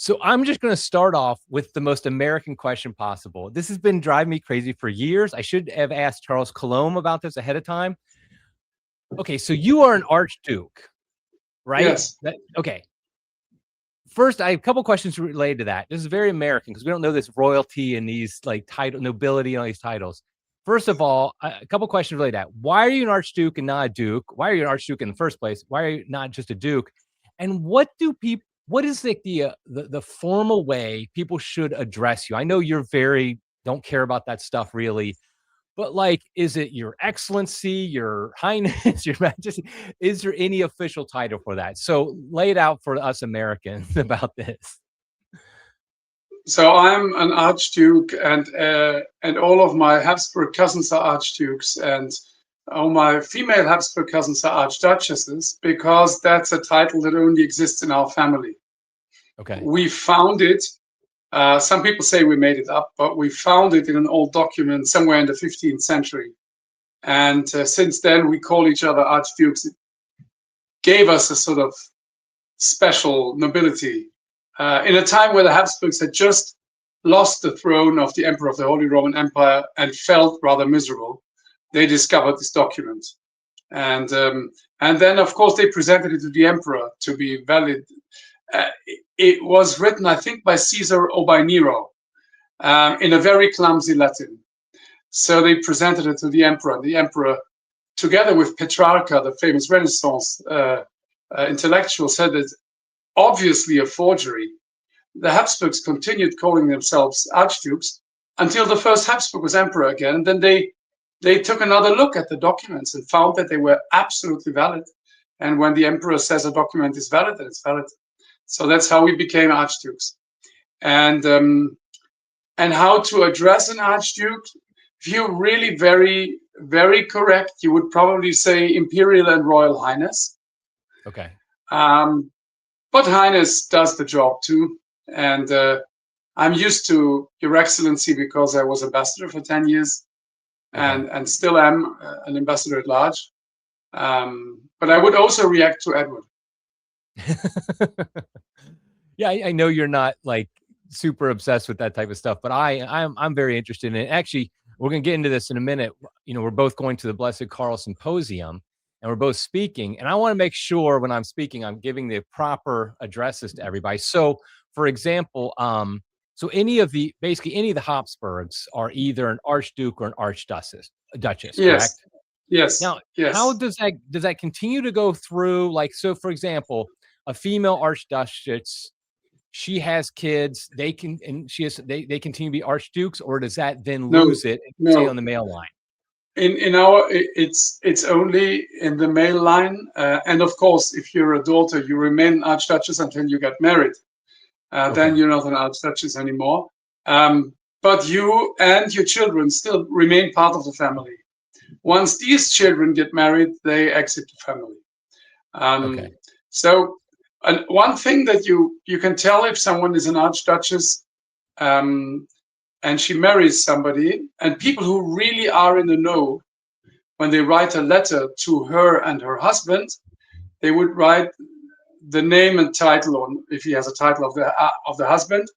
So I'm just going to start off with the most American question possible. This has been driving me crazy for years. I should have asked Charles Colomb about this ahead of time. Okay, so you are an Archduke, right? Yes. Okay. First, I have a couple questions related to that. This is very American because we don't know this royalty and these like title nobility and all these titles. First of all, a couple questions related to that. Why are you an Archduke and not a Duke? Why are you an Archduke in the first place? Why are you not just a Duke? And what do people? What is like the formal way people should address you? I know you're very don't care about that stuff really, but like, is it Your Excellency, Your Highness, Your Majesty? Is there any official title for that? So lay it out for us Americans about this. So I'm an Archduke, and all of my Habsburg cousins are Archdukes, and all my female Habsburg cousins are Archduchesses, because that's a title that only exists in our family. Okay. We found it. Some people say we made it up, but we found it in an old document somewhere in the 15th century. And since then, we call each other Archdukes. It gave us a sort of special nobility. In a time where the Habsburgs had just lost the throne of the Emperor of the Holy Roman Empire and felt rather miserable, they discovered this document. And then, of course, they presented it to the Emperor to be valid. It was written, I think, by Caesar or by Nero in a very clumsy Latin. So they presented it to the Emperor. The Emperor, together with Petrarca, the famous Renaissance intellectual, said it's obviously a forgery. The Habsburgs continued calling themselves Archdukes until the first Habsburg was emperor again. And then they took another look at the documents and found that they were absolutely valid. And when the emperor says a document is valid, then it's valid. So that's how we became Archdukes. And how to address an Archduke? If you're really very, very correct, you would probably say Imperial and Royal Highness. Okay. But Highness does the job too. And I'm used to Your Excellency because I was ambassador for 10 years and still am an ambassador at large. But I would also react to Edward. Yeah, I know you're not like super obsessed with that type of stuff, but I'm very interested in it. Actually, we're going to get into this in a minute. You know, we're both going to the Blessed Karl Symposium and we're both speaking. And I want to make sure when I'm speaking, I'm giving the proper addresses to everybody. So for example, so basically any of the Habsburgs are either an Archduke or an Archduchess, Yes. Correct? Yes. Now, yes. how does that continue to go through? Like, so for example, a female Archduchess, she has kids, they continue to be Archdukes, or does that then lose it and stay on the male line? In our, it's only in the male line, and of course, if you're a daughter, you remain Archduchess until you get married. Then you're not an Archduchess anymore. But you and your children still remain part of the family. Once these children get married, they exit the family. So one thing that you can tell if someone is an Archduchess and she marries somebody, and people who really are in the know, when they write a letter to her and her husband, they would write the name and title, or if he has a title of the husband,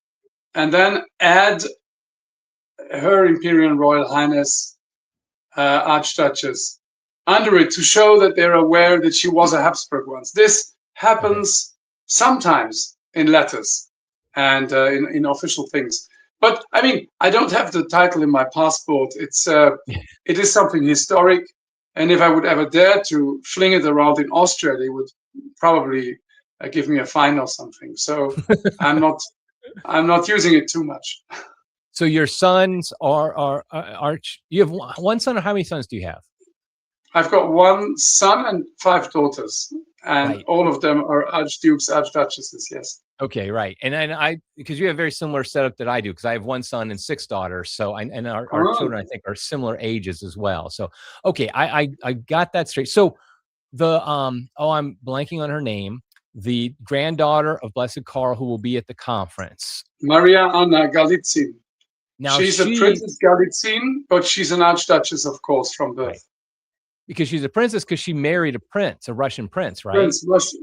and then add Her Imperial and Royal Highness Archduchess under it to show that they're aware that she was a Habsburg once. This happens sometimes in letters and in official things. But I mean, I don't have the title in my passport. It is something historic, and if I would ever dare to fling it around in Austria, they would probably give me a fine or something. So I'm not using it too much. So your sons are you have one son, or how many sons do you have? I've got one son and 5 daughters, and all of them are Archdukes, Archduchesses. Yes. Okay, right. And because you have a very similar setup that I do, because I have one son and 6 daughters. So our children, I think, are similar ages as well. So okay, I got that straight. So I'm blanking on her name. The granddaughter of Blessed Karl, who will be at the conference, Maria Anna Galitzin. Now she's a Princess Galitzin, but she's an Archduchess, of course, from birth. Right. Because she's a princess, because she married a Russian prince, right?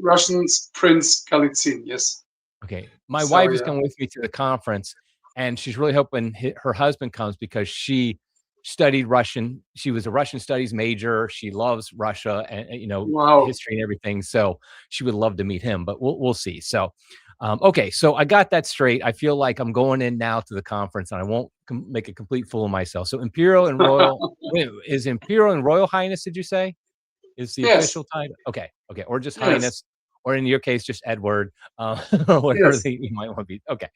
Russian Prince Galitzin, yes. Okay. My So wife is yeah. going with me to the conference, and she's really hoping her husband comes because she studied Russian. She was a Russian studies major. She loves Russia and Wow. history and everything. So she would love to meet him, but we'll see. So okay, so I got that straight. I feel like I'm going in now to the conference, and I won't make a complete fool of myself. So Imperial and Royal is Imperial and Royal Highness. Did you say is the Yes. official title? Okay, okay, or just Yes. Highness, or in your case, just Edward, or whatever Yes. you might want to be. Okay.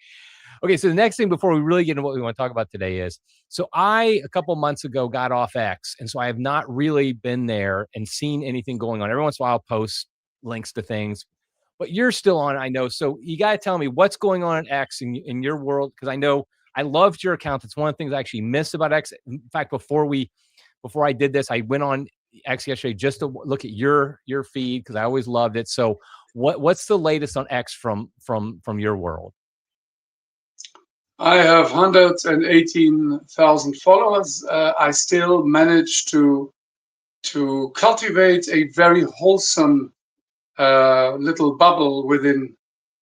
Okay, so the next thing before we really get into what we want to talk about today is, so I a couple months ago got off X, and so I have not really been there and seen anything going on. Every once in a while, I'll post links to things, but you're still on, I know. So you got to tell me what's going on at X in your world, because I know I loved your account. It's one of the things I actually missed about X. In fact, before I did this, I went on X yesterday just to look at your feed because I always loved it. So what's the latest on X from your world? I have 118,000 followers. I still manage to cultivate a very wholesome little bubble within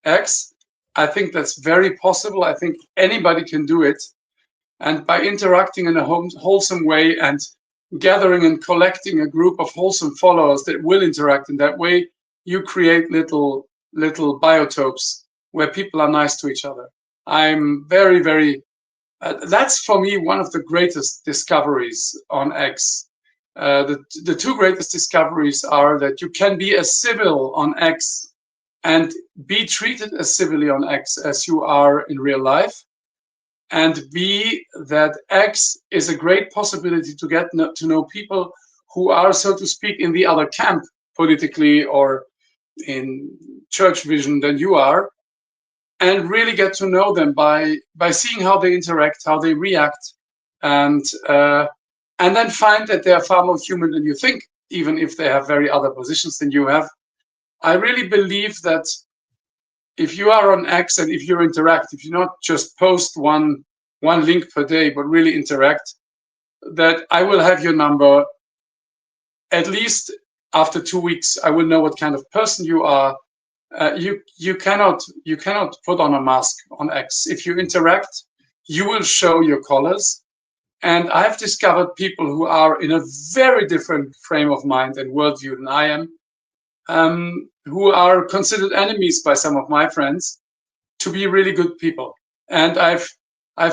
X. I think that's very possible. I think anybody can do it. And by interacting in a wholesome way and gathering and collecting a group of wholesome followers that will interact in that way, you create little biotopes where people are nice to each other. I'm very that's for me one of the greatest discoveries on X. The two greatest discoveries are that you can be as civil on X and be treated as civilly on X as you are in real life, and B, that X is a great possibility to get to know people who are, so to speak, in the other camp politically or in church vision than you are, and really get to know them by seeing how they interact, how they react, and and then find that they are far more human than you think, even if they have very other positions than you have. I really believe that if you are on X and if you interact, if you not just post one link per day, but really interact, that I will have your number at least after 2 weeks. I will know what kind of person you are. You cannot put on a mask on X. If you interact, you will show your colors. And I've discovered people who are in a very different frame of mind and worldview than I am, who are considered enemies by some of my friends to be really good people. And I've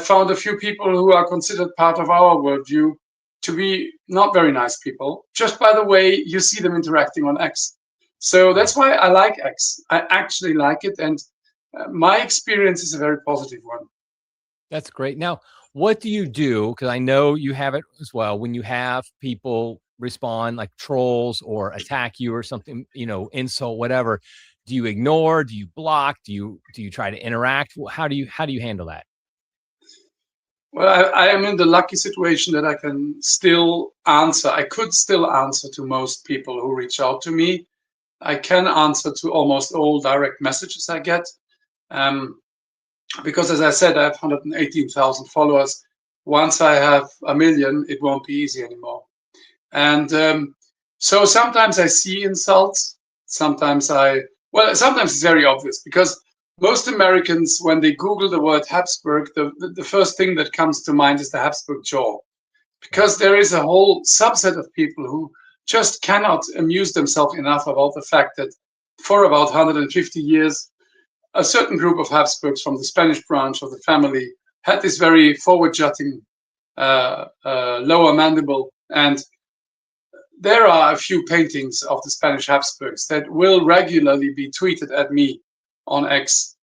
found a few people who are considered part of our worldview to be not very nice people, just by the way you see them interacting on X. So Right. that's why I like X. I actually like it, and my experience is a very positive one. That's great. Now, what do you do? Because I know you have it as well. When you have people respond like trolls or attack you or something, insult, whatever, do you ignore? Do you block? Do you try to interact? How do you handle that? Well, I am in the lucky situation that I can still answer. I could still answer to most people who reach out to me. I can answer to almost all direct messages I get. Um, because as I said, I have 118,000 followers. Once I have a million, it won't be easy anymore. And so sometimes I see insults. Sometimes it's very obvious because most Americans, when they Google the word Habsburg, the first thing that comes to mind is the Habsburg jaw. Right. Because there is a whole subset of people who just cannot amuse themselves enough about the fact that for about 150 years, a certain group of Habsburgs from the Spanish branch of the family had this very forward-jutting lower mandible. And there are a few paintings of the Spanish Habsburgs that will regularly be tweeted at me on X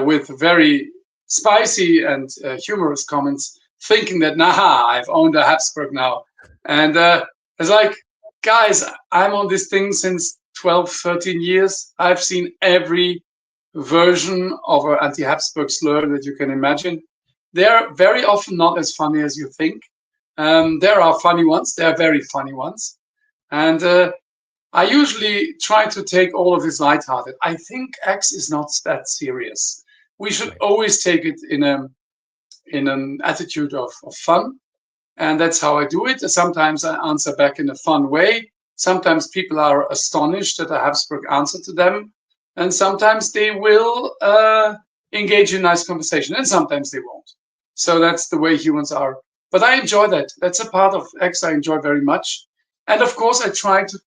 with very spicy and humorous comments, thinking that, nah, I've owned a Habsburg now. And it's like, guys, I'm on this thing since 12, 13 years. I've seen every version of an anti-Habsburg slur that you can imagine. They're very often not as funny as you think. There are funny ones. There are very funny ones. And I usually try to take all of this lighthearted. I think X is not that serious. We should Right. always take it in an attitude of fun, and that's how I do it. Sometimes I answer back in a fun way. Sometimes people are astonished that I Habsburg answer to them. and sometimes they will engage in nice conversation, and sometimes they won't. So that's the way humans are. But I enjoy that. That's a part of X I enjoy very much. And of course, I try to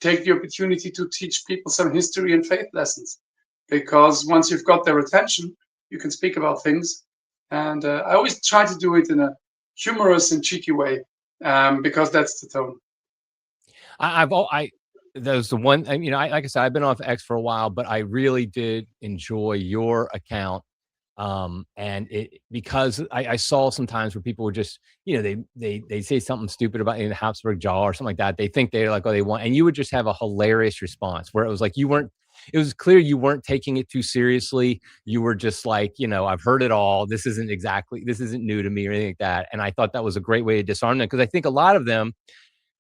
take the opportunity to teach people some history and faith lessons, because once you've got their attention, you can speak about things. And I always try to do it in a humorous and cheeky way, because that's the tone. I there's the one, you know, like I said, I've been off X for a while, but I really did enjoy your account. And it, because I saw sometimes where people would just, you know, they say something stupid about the Habsburg jaw or something like that. They think they're like, oh, they want, and you would just have a hilarious response where it was like, you weren't, it was clear you weren't taking it too seriously. You were just like, you know, I've heard it all. This isn't new to me or anything like that. And I thought that was a great way to disarm them, because I think a lot of them,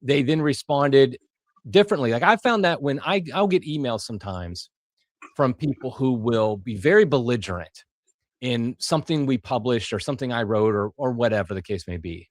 they then responded differently. Like I found that when I'll get emails sometimes from people who will be very belligerent in something we published or something I wrote, or whatever the case may be.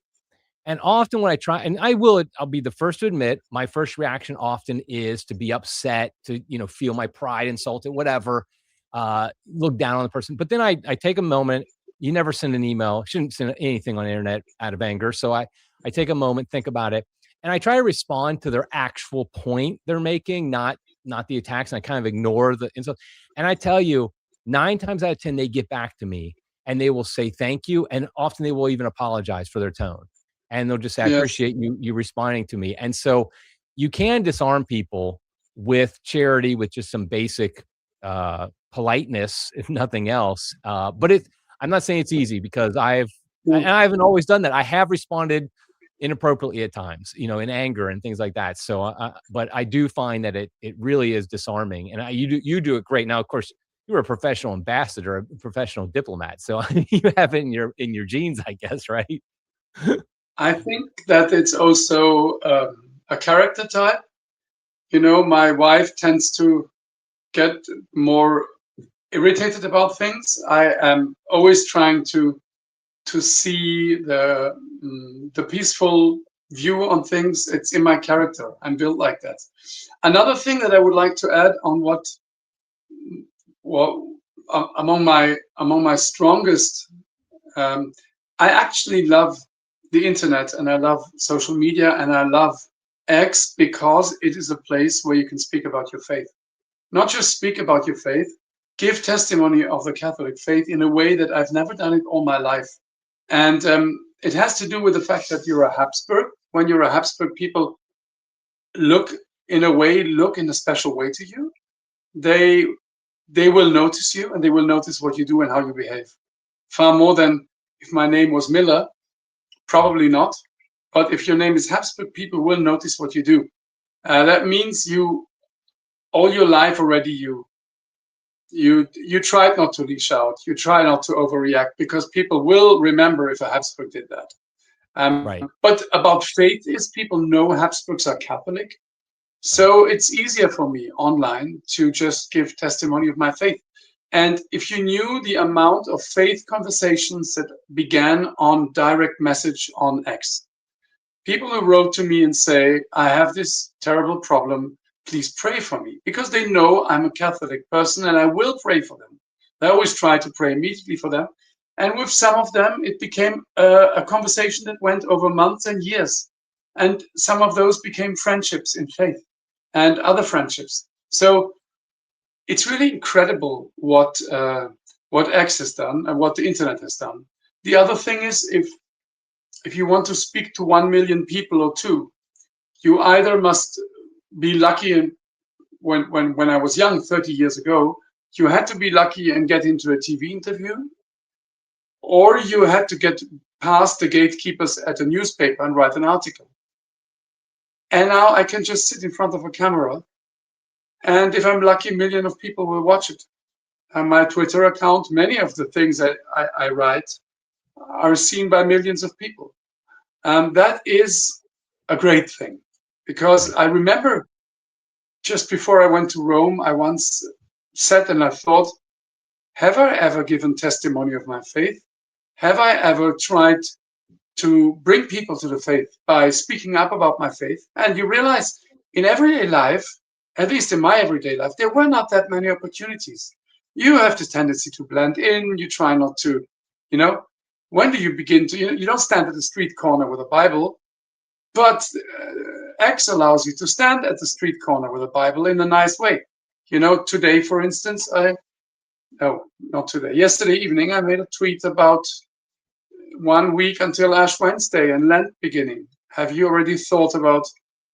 And often when I try, and I'll be the first to admit, my first reaction often is to be upset, to, you know, feel my pride insulted, whatever, look down on the person. But then I take a moment. You never send an email, shouldn't send anything on the internet out of anger. So I take a moment, think about it, and I try to respond to their actual point they're making, not the attacks. And I kind of ignore the insult. And I tell you, 9 times out of 10, they get back to me and they will say thank you. And often they will even apologize for their tone. And they'll just say, I Yes. appreciate you responding to me. And so you can disarm people with charity, with just some basic politeness, if nothing else. But I'm not saying it's easy, because I haven't always done that. I have responded inappropriately at times, you know, in anger and things like that. So, but I do find that it really is disarming, and you do it great. Now, of course, you're a professional ambassador, a professional diplomat, so you have it in your genes, I guess, right? I think that it's also a character type. You know, my wife tends to get more irritated about things. I am always trying to see the peaceful view on things. It's in my character. I'm built like that. Another thing that I would like to add on what among my strongest, I actually love the internet, and I love social media, and I love X, because it is a place where you can speak about your faith. Not just speak about your faith, give testimony of the Catholic faith in a way that I've never done it all my life. And it has to do with the fact that you're a Habsburg. When you're a Habsburg, people look in a special way to you. They will notice you, and they will notice what you do and how you behave. Far more than if my name was Miller, probably not. But if your name is Habsburg, people will notice what you do. That means you, all your life already, you tried not to leash out. You try not to overreact, because people will remember if a Habsburg did that. Right. But about faith is, people know Habsburgs are Catholic. So it's easier for me online to just give testimony of my faith. And if you knew the amount of faith conversations that began on direct message on X, people who wrote to me and say, I have this terrible problem, please pray for me, because they know I'm a Catholic person and I will pray for them. I always try to pray immediately for them. And with some of them, it became a conversation that went over months and years. And some of those became friendships in faith and other friendships. So it's really incredible what X has done and what the internet has done. The other thing is, if you want to speak to 1 million people or two, you either must be lucky. And when I was young, 30 years ago, you had to be lucky and get into a TV interview, or you had to get past the gatekeepers at a newspaper and write an article. And now I can just sit in front of a camera, and if I'm lucky, a million of people will watch it. And my Twitter account, many of the things I write are seen by millions of people. That is a great thing, because I remember just before I went to Rome, I once sat and I thought, have I ever given testimony of my faith? Have I ever tried to bring people to the faith by speaking up about my faith? And you realize in everyday life, at least in my everyday life, there were not that many opportunities. You have this tendency to blend in. You try not to, you know, when do you begin to, you don't stand at the street corner with a Bible, but X allows you to stand at the street corner with a Bible in a nice way. Today, for instance, no, not today, yesterday evening, I made a tweet about 1 week until Ash Wednesday and Lent beginning. Have you already thought about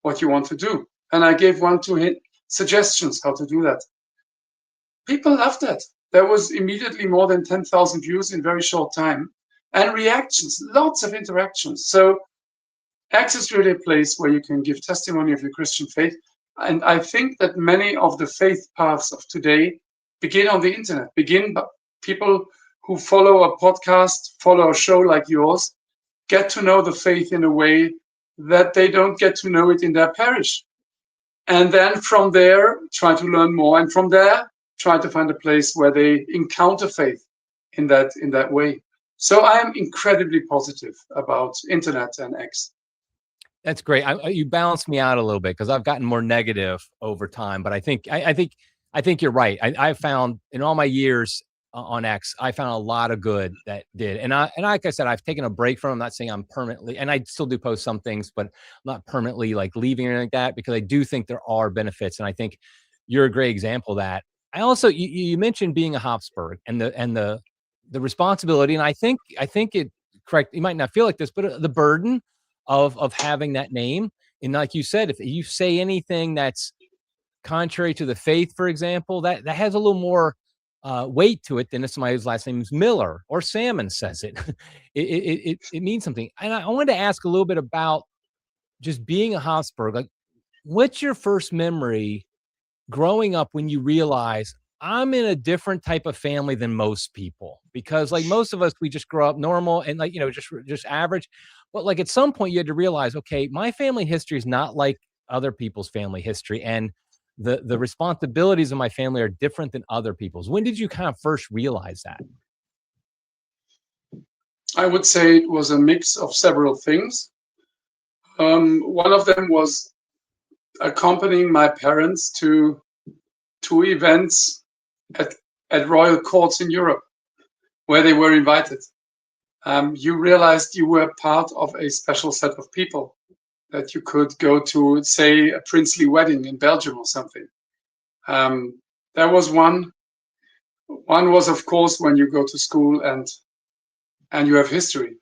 what you want to do? And I gave 1, 2 suggestions how to do that. People loved that. There was immediately more than 10,000 views in very short time and reactions, lots of interactions. So X is really a place where you can give testimony of your Christian faith. And I think that many of the faith paths of today begin on the internet, begin by people who follow a podcast, follow a show like yours, get to know the faith in a way that they don't get to know it in their parish. And then from there, try to learn more. And from there, try to find a place where they encounter faith in that way. So I am incredibly positive about internet and X. That's great. You balanced me out a little bit because I've gotten more negative over time. But I think you're right. I found in all my years on X, I found a lot of good that did. And like I said, I've taken a break from. I'm not saying I'm permanently, and I still do post some things, but I'm not permanently like leaving or anything like that, because I do think there are benefits. And I think you're a great example of that. I also, you mentioned being a Habsburg and the responsibility, and I think it correct. You might not feel like this, but the burden of having that name. And like you said, if you say anything that's contrary to the faith, for example, that has a little more weight to it than if somebody whose last name is Miller or Salmon says it. It means something. And I wanted to ask a little bit about just being a Habsburg. Like, what's your first memory growing up when you realize I'm in a different type of family than most people? Because like most of us, we just grow up normal and like, just average. But like at some point you had to realize, okay, my family history is not like other people's family history. And the responsibilities of my family are different than other people's. When did you kind of first realize that? I would say it was a mix of several things. One of them was accompanying my parents to two events at royal courts in Europe where they were invited. You realized you were part of a special set of people, that you could go to, say, a princely wedding in Belgium or something. There was one. One was, of course, when you go to school and you have history.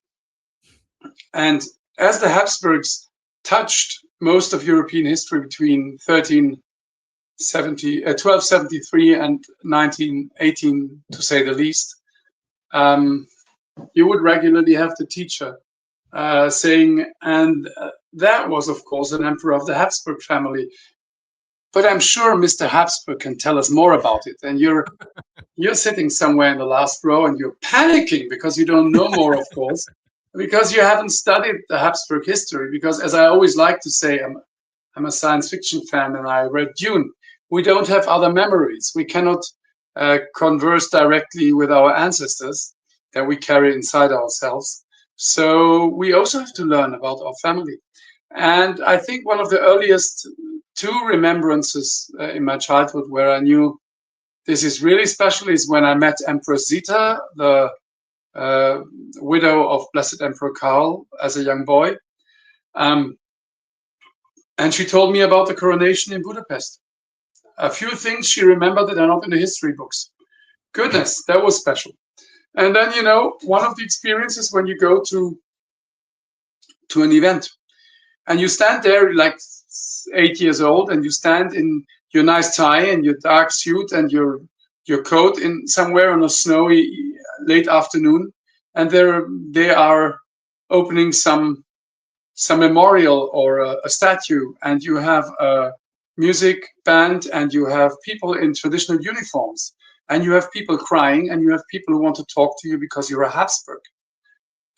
And as the Habsburgs touched most of European history between 1273 and 1918, to say the least, you would regularly have the teacher saying, and that was, of course, an emperor of the Habsburg family. But I'm sure Mr. Habsburg can tell us more about it. And you're sitting somewhere in the last row and you're panicking because you don't know more, of course, because you haven't studied the Habsburg history. Because as I always like to say, I'm a science fiction fan and I read Dune. We don't have other memories. We cannot converse directly with our ancestors that we carry inside ourselves. So we also have to learn about our family. And I think one of the earliest two remembrances in my childhood where I knew this is really special is when I met Empress Zita, the widow of Blessed Emperor Karl, as a young boy. And she told me about the coronation in Budapest. A few things she remembered that are not in the history books. Goodness, that was special. And then, one of the experiences when you go to an event and you stand there like 8 years old and you stand in your nice tie and your dark suit and your coat in somewhere on a snowy late afternoon, and they are opening some memorial or a statue, and you have a music band and you have people in traditional uniforms and you have people crying and you have people who want to talk to you because you're a Habsburg.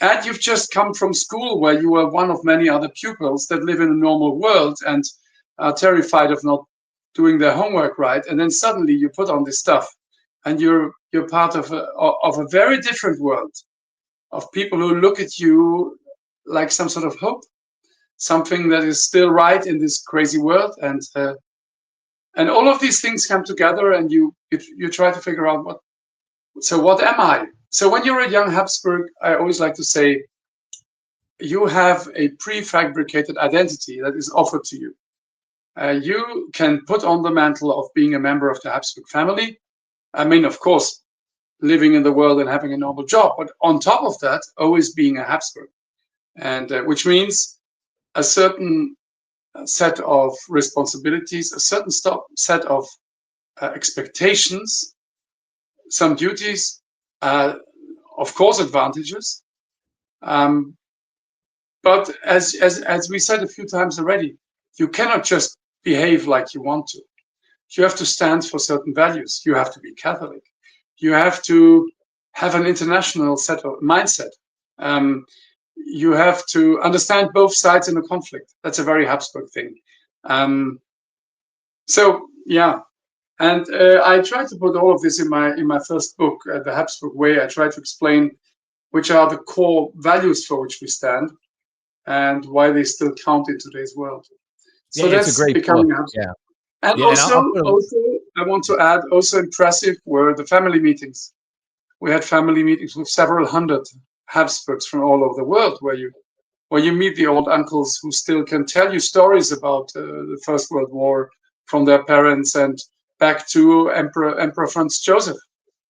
And you've just come from school where you are one of many other pupils that live in a normal world and are terrified of not doing their homework right. And then suddenly you put on this stuff and you're part of a very different world of people who look at you like some sort of hope, something that is still right in this crazy world. And And all of these things come together, and you try to figure out what am I? So when you're a young Habsburg, I always like to say, you have a prefabricated identity that is offered to you. You can put on the mantle of being a member of the Habsburg family. I mean, of course, living in the world and having a normal job, but on top of that, always being a Habsburg, and which means a certain set of responsibilities, a certain set of expectations, some duties, of course, advantages. But as we said a few times already, you cannot just behave like you want to. You have to stand for certain values. You have to be Catholic. You have to have an international set of mindset. You have to understand both sides in a conflict. That's a very Habsburg thing. So yeah, and I tried to put all of this in my first book, The Habsburg Way. I tried to explain which are the core values for which we stand and why they still count in today's world. So Yeah, it's a that's great book. becoming a Habsburg. Yeah. And Yeah, and also, I'll put a, I want to add, also impressive were the family meetings. We had family meetings with several hundred Habsburgs from all over the world, where you meet the old uncles who still can tell you stories about the First World War from their parents and back to Emperor Franz Joseph.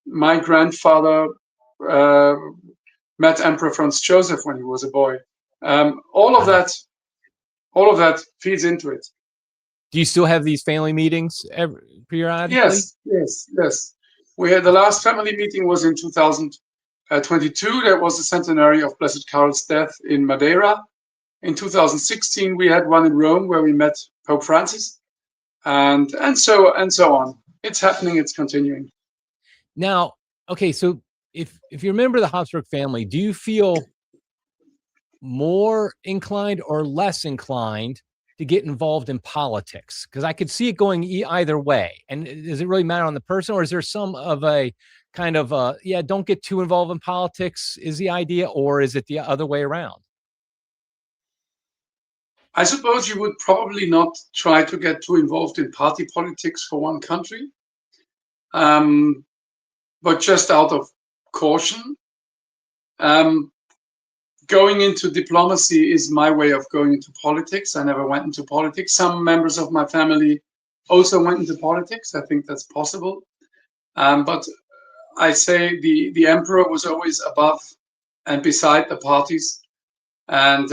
My grandfather met Emperor Franz Joseph when he was a boy. All of wow. that feeds into it. Do you still have these family meetings periodically? Yes. We had the last family meeting was in 2022. That was the centenary of Blessed Carol's death in Madeira. In 2016, we had one in Rome where we met Pope Francis, and so on. It's happening. It's continuing. Now, okay, so if you remember the Habsburg family, do you feel more inclined or less inclined to get involved in politics? Because I could see it going either way. And does it really matter on the person, or is there some of a kind of don't get too involved in politics is the idea, or is it the other way around? I suppose you would probably not try to get too involved in party politics for one country, but just out of caution. Going into diplomacy is my way of going into politics. I never went into politics. Some members of my family also went into politics. I think that's possible. But I say the emperor was always above and beside the parties, and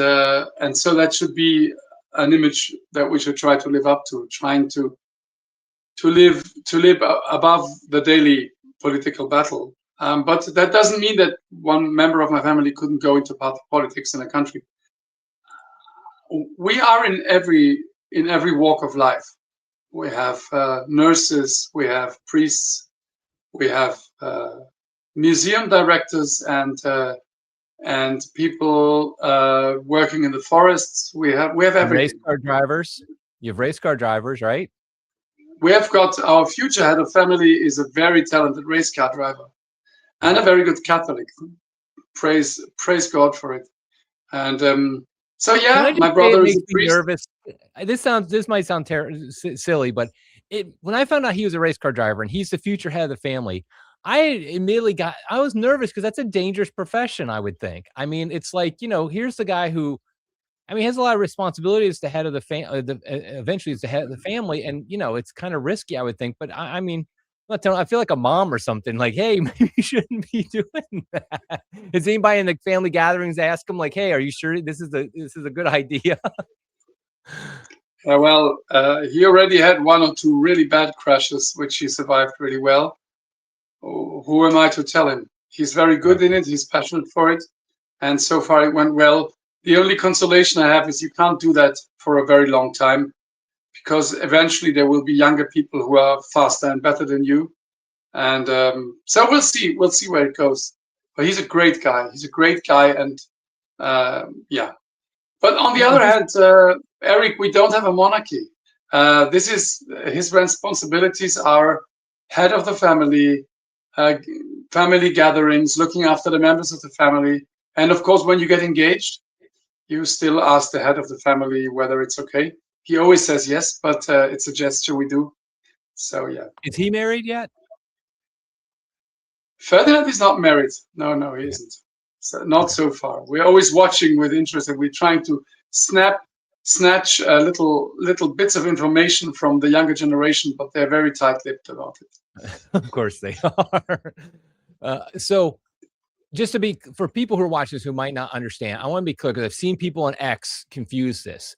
so that should be an image that we should try to live up to, trying to live above the daily political battle. But that doesn't mean that one member of my family couldn't go into politics in a country. We are in every walk of life. We have nurses, we have priests, we have museum directors, and people working in the forests. We have everything. Race car drivers. You have race car drivers, right? We have got our future head of family is a very talented race car driver and a very good Catholic. Praise God for it. And so yeah, my brother is a priest. Nervous. This might sound silly, but when I found out he was a race car driver and he's the future head of the family, I was nervous because that's a dangerous profession, I would think. I mean, it's like, here's the guy who, I mean, has a lot of responsibility as the head of the family, eventually as the head of the family. And, it's kind of risky, I would think. But I mean, I feel like a mom or something like, hey, maybe you shouldn't be doing that. Is anybody in the family gatherings ask him like, hey, are you sure this is a good idea? He already had one or two really bad crashes, which he survived really well. Who am I to tell him? He's very good in it. He's passionate for it. And so far it went well. The only consolation I have is you can't do that for a very long time, because eventually there will be younger people who are faster and better than you. And so we'll see where it goes. But he's a great guy. And yeah. But on the other hand, Eric, we don't have a monarchy. This is his responsibilities are head of the family, family gatherings, looking after the members of the family. And of course, when you get engaged, you still ask the head of the family whether it's okay. He always says yes, but it's a gesture we do. So yeah. Is he married yet? Ferdinand is not married. No, he isn't. So not so far. We're always watching with interest, and we're trying to snatch little bits of information from the younger generation, but they're very tight-lipped about it. Of course they are. So just to be, for people who are watching this who might not understand, I want to be clear because I've seen people on X confuse this.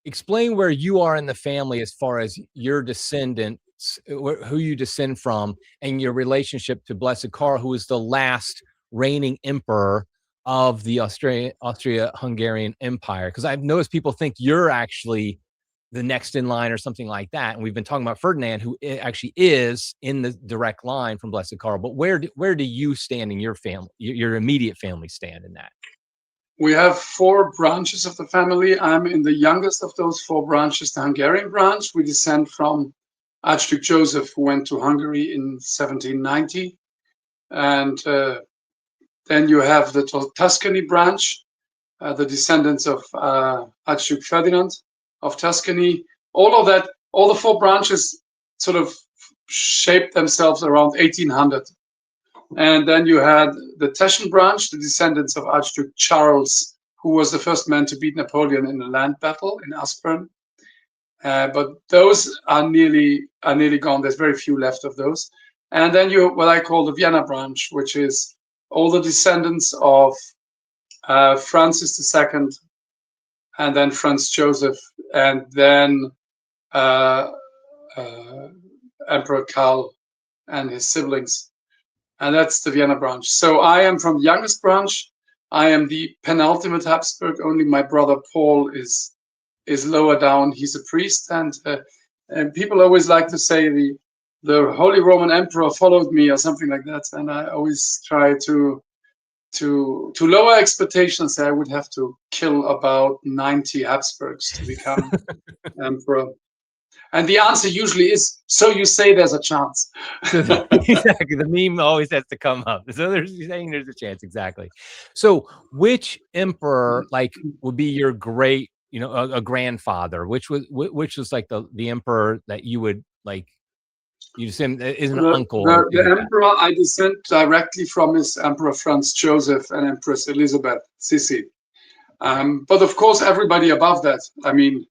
Explain where you are in the family as far as your descendants, who you descend from, and your relationship to Blessed Karl, who is the last reigning emperor of the Austria-Hungarian Empire. Because I've noticed people think you're actually the next in line or something like that. And we've been talking about Ferdinand, who actually is in the direct line from Blessed Karl. But where do you stand in your family, your immediate family stand in that? We have 4 branches of the family. I'm in the youngest of those 4 branches, the Hungarian branch. We descend from Archduke Joseph, who went to Hungary in 1790. And then you have the Tuscany branch, the descendants of Archduke Ferdinand of Tuscany. All the 4 branches sort of shaped themselves around 1800. And then you had the Teschen branch, the descendants of Archduke Charles, who was the first man to beat Napoleon in a land battle in Aspern. But those are nearly gone. There's very few left of those. And then you what I call the Vienna branch, which is all the descendants of Francis II, and then Franz Joseph, and then Emperor Karl and his siblings. And that's the Vienna branch. So I am from the youngest branch. I am the penultimate Habsburg. Only my brother Paul is lower down. He's a priest, and people always like to say the Holy Roman Emperor followed me or something like that. And I always try to lower expectations. I would have to kill about 90 Habsburgs to become emperor. And the answer usually is, so you say there's a chance. Exactly. The meme always has to come up. So there's a chance. Exactly. So which emperor would be your great, a grandfather? Which was like the emperor that you would like, you descend is an uncle. The emperor I descend directly from is Emperor Franz Joseph and Empress Elizabeth Sissi. But of course, everybody above that. I mean,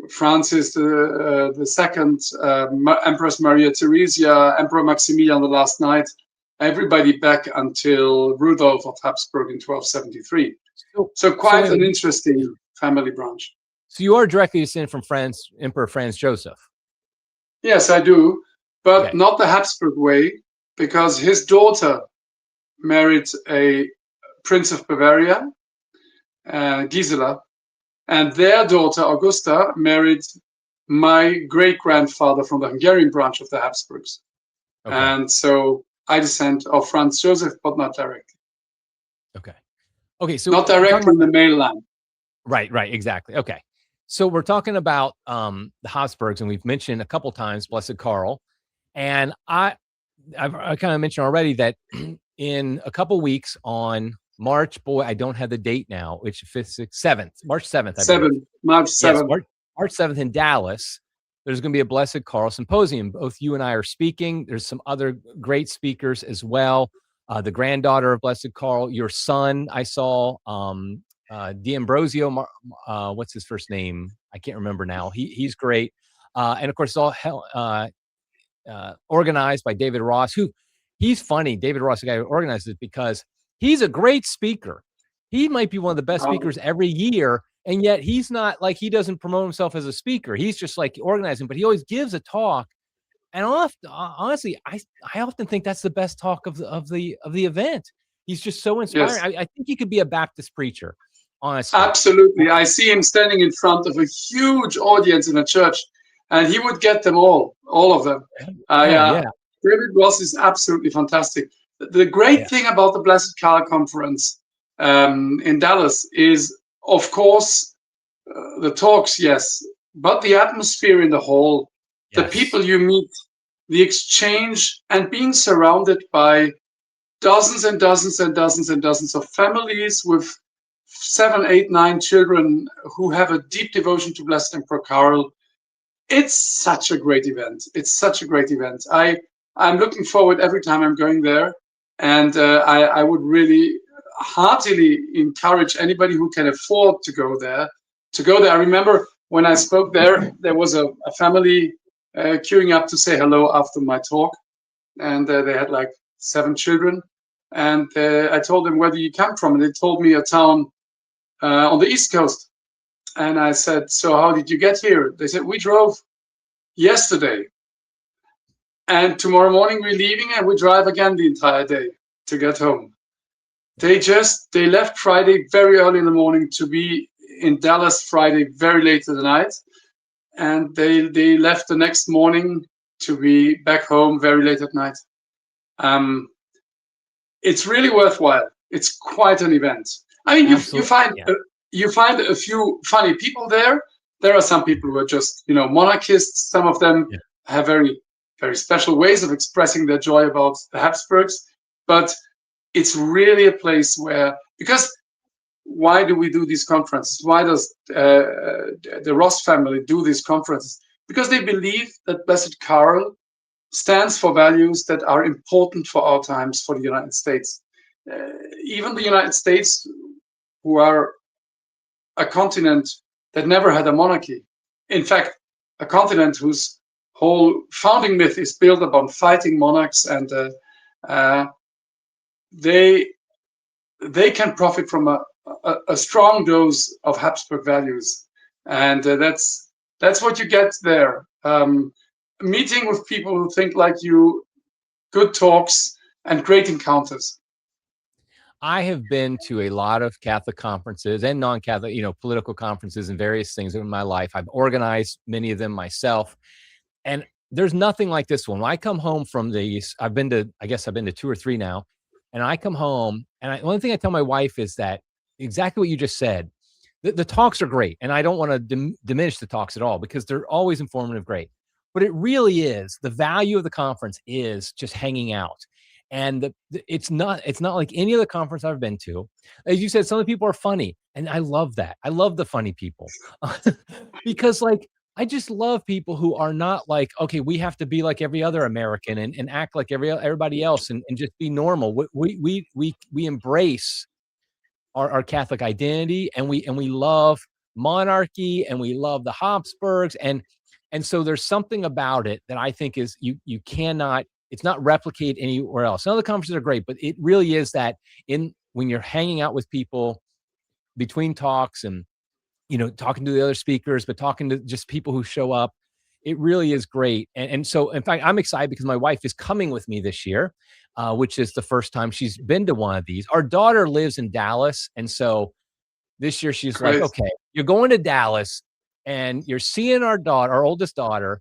Francis the second, Empress Maria Theresia, Emperor Maximilian the last night, everybody back until Rudolf of Habsburg in 1273. So quite an interesting family branch. So you are directly descended from Emperor Franz Joseph? Yes, I do, but not the Habsburg way, because his daughter married a Prince of Bavaria, Gisela, and their daughter, Augusta, married my great-grandfather from the Hungarian branch of the Habsburgs. Okay. And so I descend of Franz Joseph, but not directly. Okay. So not directly in the male line. Right, exactly. Okay. So we're talking about the Habsburgs, and we've mentioned a couple times Blessed Karl. And I kind of mentioned already that in a couple weeks on March, I don't have the date now, which is 7th, March 7th. March 7th. Yes, March 7th in Dallas. There's going to be a Blessed Karl symposium. Both you and I are speaking. There's some other great speakers as well. The granddaughter of Blessed Karl, your son, I saw, D'Ambrosio, what's his first name? I can't remember now. He's great. And of course, it's all organized by David Ross, he's funny. David Ross, the guy who organizes it, because he's a great speaker. He might be one of the best speakers every year. And yet he's not like, he doesn't promote himself as a speaker. He's just like organizing, but he always gives a talk. And honestly, I often think that's the best talk of the event. He's just so inspiring. Yes. I think he could be a Baptist preacher, honestly. Absolutely. I see him standing in front of a huge audience in a church, and he would get them all of them. Yeah. David Ross is absolutely fantastic. The great thing about the Blessed Karl Conference in Dallas is, of course, the talks, yes, but the atmosphere in the hall, the people you meet, the exchange, and being surrounded by dozens and dozens and dozens and dozens of families with 7, 8, 9 children who have a deep devotion to Blessed Emperor Karl. It's such a great event. It's such a great event. I'm looking forward every time I'm going there, and I would really heartily encourage anybody who can afford to go there to go there. I remember when I spoke there, there was a family queuing up to say hello after my talk, and they had like 7 children. And I told them, where do you come from? And they told me a town on the East Coast. And I said, so how did you get here? They said, we drove yesterday. And tomorrow morning we're leaving and we drive again the entire day to get home. They left Friday very early in the morning to be in Dallas Friday very late in the night. And they left the next morning to be back home very late at night. It's really worthwhile. It's quite an event. I mean, you find a few funny people there. There are some people who are just, monarchists. Some of them have very, very special ways of expressing their joy about the Habsburgs. But it's really a place where, because why do we do these conferences? Why does the Ross family do these conferences? Because they believe that Blessed Karl stands for values that are important for our times, for the United States. Even the United States, who are a continent that never had a monarchy. In fact, a continent whose whole founding myth is built upon fighting monarchs, and they can profit from a strong dose of Habsburg values, and that's what you get there. Meeting with people who think like you, good talks, and great encounters. I have been to a lot of Catholic conferences and non-Catholic, political conferences and various things in my life. I've organized many of them myself. And there's nothing like this one. When I come home from these, I've been to 2 or 3 now. And I come home, and one thing I tell my wife is that exactly what you just said. The talks are great. And I don't want to diminish the talks at all, because they're always informative, great. But it really is, the value of the conference is just hanging out. And it's not like any other conference I've been to. As you said, some of the people are funny, and I love that. I love the funny people because, like, I just love people who are not like, okay, we have to be like every other American and act like everybody else and just be normal. We embrace our Catholic identity, and we love monarchy, and we love the Habsburgs, and so there's something about it that I think is you cannot. It's not replicated anywhere else. Some of the conferences are great, but it really is that when you're hanging out with people between talks and, talking to the other speakers, but talking to just people who show up, it really is great. And so, in fact, I'm excited because my wife is coming with me this year, which is the first time she's been to one of these. Our daughter lives in Dallas. And so this year she's like, okay, you're going to Dallas and you're seeing our oldest daughter,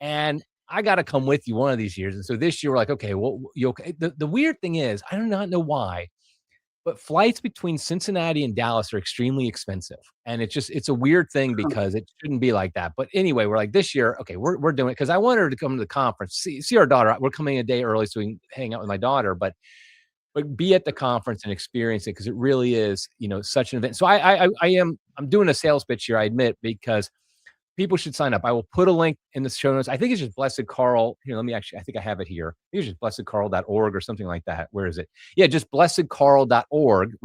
and I got to come with you one of these years. And so this year we're like, okay, well, you okay? The weird thing is, I do not know why, but flights between Cincinnati and Dallas are extremely expensive. And it's a weird thing because it shouldn't be like that. But anyway, we're like, this year, okay, we're doing it because I want her to come to the conference, see our daughter. We're coming a day early so we can hang out with my daughter, but be at the conference and experience it, because it really is, such an event. So I'm doing a sales pitch here, I admit, because people should sign up. I will put a link in the show notes. I think it's just Blessed Karl. Here, I think I have it here. I think it's just blessedkarl.org or something like that. Where is it? Yeah, just blessedkarl.org,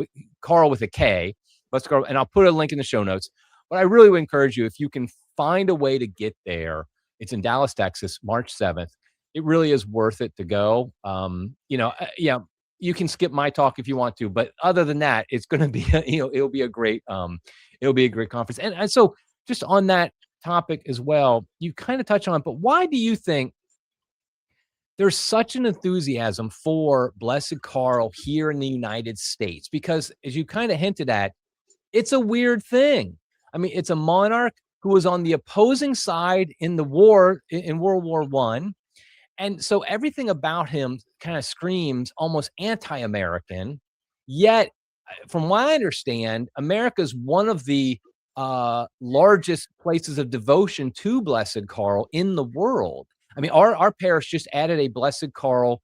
Karl with a K, Blessed Karl. And I'll put a link in the show notes. But I really would encourage you, if you can find a way to get there. It's in Dallas, Texas, March 7th. It really is worth it to go. You can skip my talk if you want to, but other than that, it's going to be, it'll be a great conference. And so just on that topic as well, you kind of touch on it, but why do you think there's such an enthusiasm for Blessed Karl here in the United States? Because as you kind of hinted at, it's a weird thing. I mean, it's a monarch who was on the opposing side in the war, in World War I. And so everything about him kind of screams almost anti-American. Yet, from what I understand, America is one of the largest places of devotion to Blessed Karl in the world. I mean, our parish just added a Blessed Karl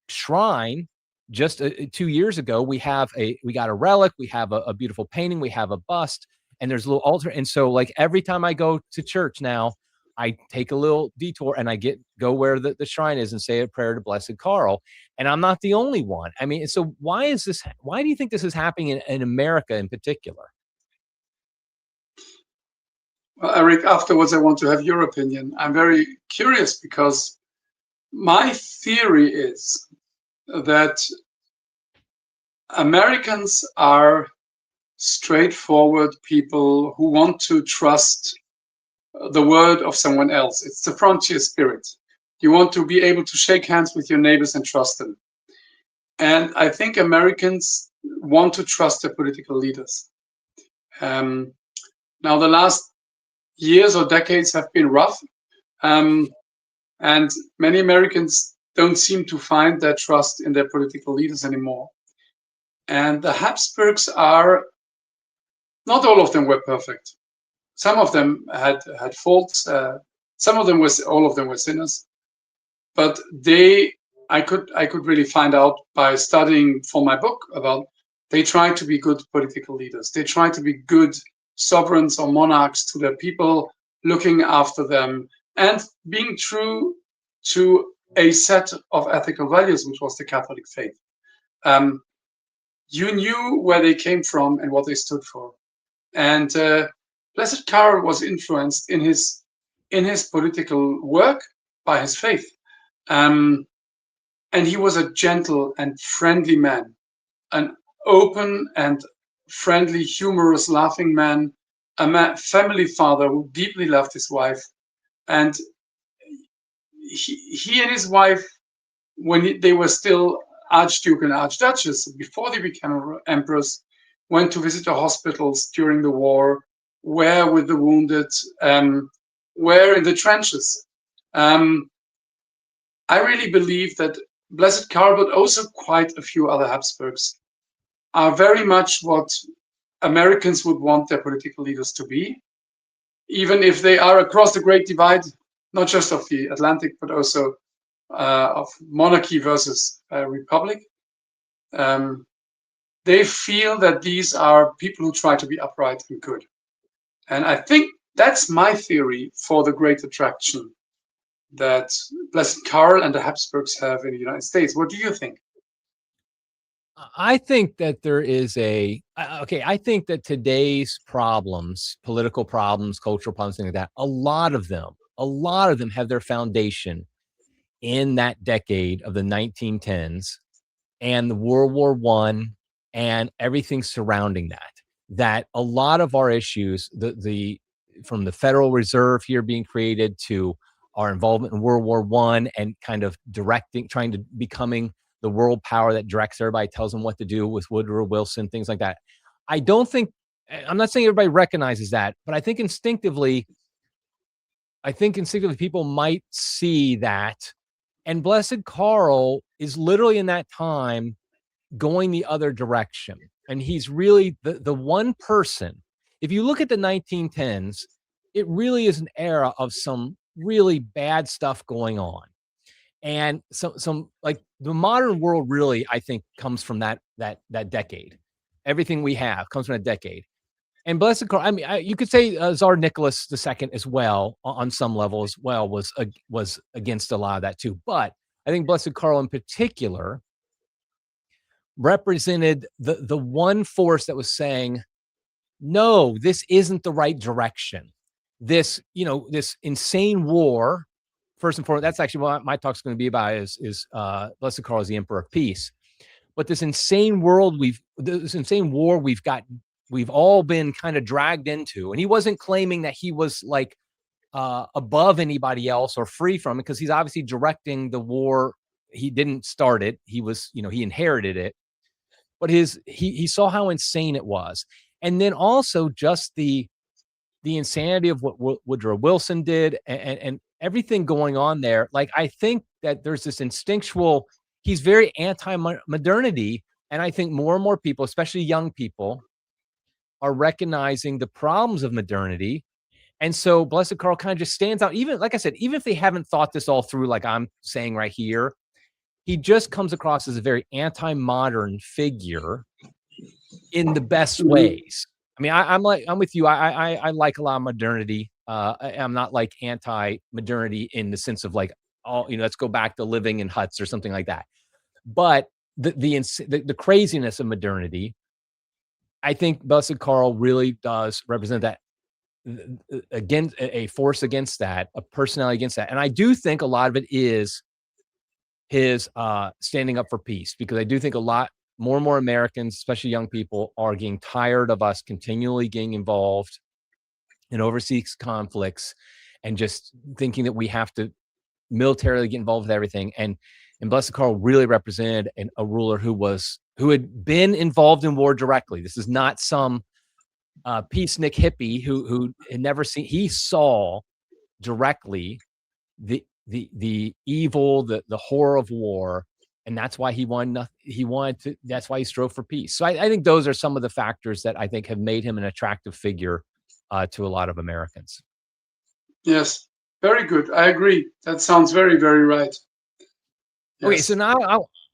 shrine just 2 years ago. We got a relic, we have a beautiful painting, we have a bust, and there's a little altar. And so like every time I go to church now, I take a little detour and I go where the shrine is and say a prayer to Blessed Carl. And I'm not the only one. I mean, so why do you think this is happening in America in particular? Well, Eric, afterwards, I want to have your opinion. I'm very curious because my theory is that Americans are straightforward people who want to trust the word of someone else. It's the frontier spirit. You want to be able to shake hands with your neighbors and trust them. And I think Americans want to trust their political leaders. Now, the last years or decades have been rough, and many Americans don't seem to find their trust in their political leaders anymore. And the Habsburgs are, not all of them were perfect. Some of them had faults. Some of them all of them were sinners. But I could really find out by studying for my book about, they tried to be good political leaders. They tried to be good sovereigns or monarchs to their people, looking after them and being true to a set of ethical values, which was the Catholic faith. You knew where they came from and what they stood for. And Blessed Karl was influenced in his political work by his faith. And he was a gentle and friendly man, an open and friendly, humorous, laughing man, family father who deeply loved his wife. And he and his wife, when they were still Archduke and Archduchess, before they became emperors, went to visit the hospitals during the war, were with the wounded, were in the trenches. I really believe that Blessed Karl, but also quite a few other Habsburgs, are very much what Americans would want their political leaders to be, even if they are across the Great Divide, not just of the Atlantic, but also of monarchy versus republic. They feel that these are people who try to be upright and good. And I think that's my theory for the great attraction that Blessed Karl and the Habsburgs have in the United States. What do you think? I think that there is I think that today's problems, political problems, cultural problems, things like that, a lot of them have their foundation in that decade of the 1910s and the World War I and everything surrounding that a lot of our issues, from the Federal Reserve here being created to our involvement in World War I and kind of trying to becoming the world power that directs everybody, tells them what to do with Woodrow Wilson, things like that. I'm not saying everybody recognizes that, but I think instinctively people might see that. And Blessed Karl is literally in that time going the other direction. And he's really the one person. If you look at the 1910s, it really is an era of some really bad stuff going on. And some like the modern world really, I think, comes from that decade. Everything we have comes from that decade. And Blessed Karl, I mean, you could say Tsar Nicholas II as well, on some level as well, was against a lot of that too. But I think Blessed Karl in particular represented the one force that was saying, no, this isn't the right direction. This insane war. First and foremost, that's actually what my talk's going to be about is Blessed Karl as the Emperor of Peace. But this insane war we've all been kind of dragged into. And he wasn't claiming that he was like above anybody else or free from it, because he's obviously directing the war. He didn't start it. He was, he inherited it. But he saw how insane it was. And then also just the insanity of what Woodrow Wilson did and everything going on there. Like, I think that there's this instinctual, he's very anti-modernity. And I think more and more people, especially young people, are recognizing the problems of modernity. And so Blessed Karl kind of just stands out. Even, like I said, even if they haven't thought this all through, like I'm saying right here, he just comes across as a very anti-modern figure in the best ways. I mean, I'm with you. I like a lot of modernity. I'm not like anti-modernity in the sense of like, all, let's go back to living in huts or something like that. But the craziness of modernity, I think Blessed Karl really does represent that, against a force against that, a personality against that. And I do think a lot of it is his standing up for peace, because I do think more and more Americans, especially young people, are getting tired of us continually getting involved in overseas conflicts and just thinking that we have to militarily get involved with everything. And Blessed Karl really represented a ruler who had been involved in war directly. This is not some peacenik hippie who had never seen. He saw directly the evil, the horror of war, and that's why he wanted to. That's why he strove for peace. So I think those are some of the factors that I think have made him an attractive figure to a lot of Americans. Yes, very good. I agree. That sounds very, very right. Yes. Okay, so now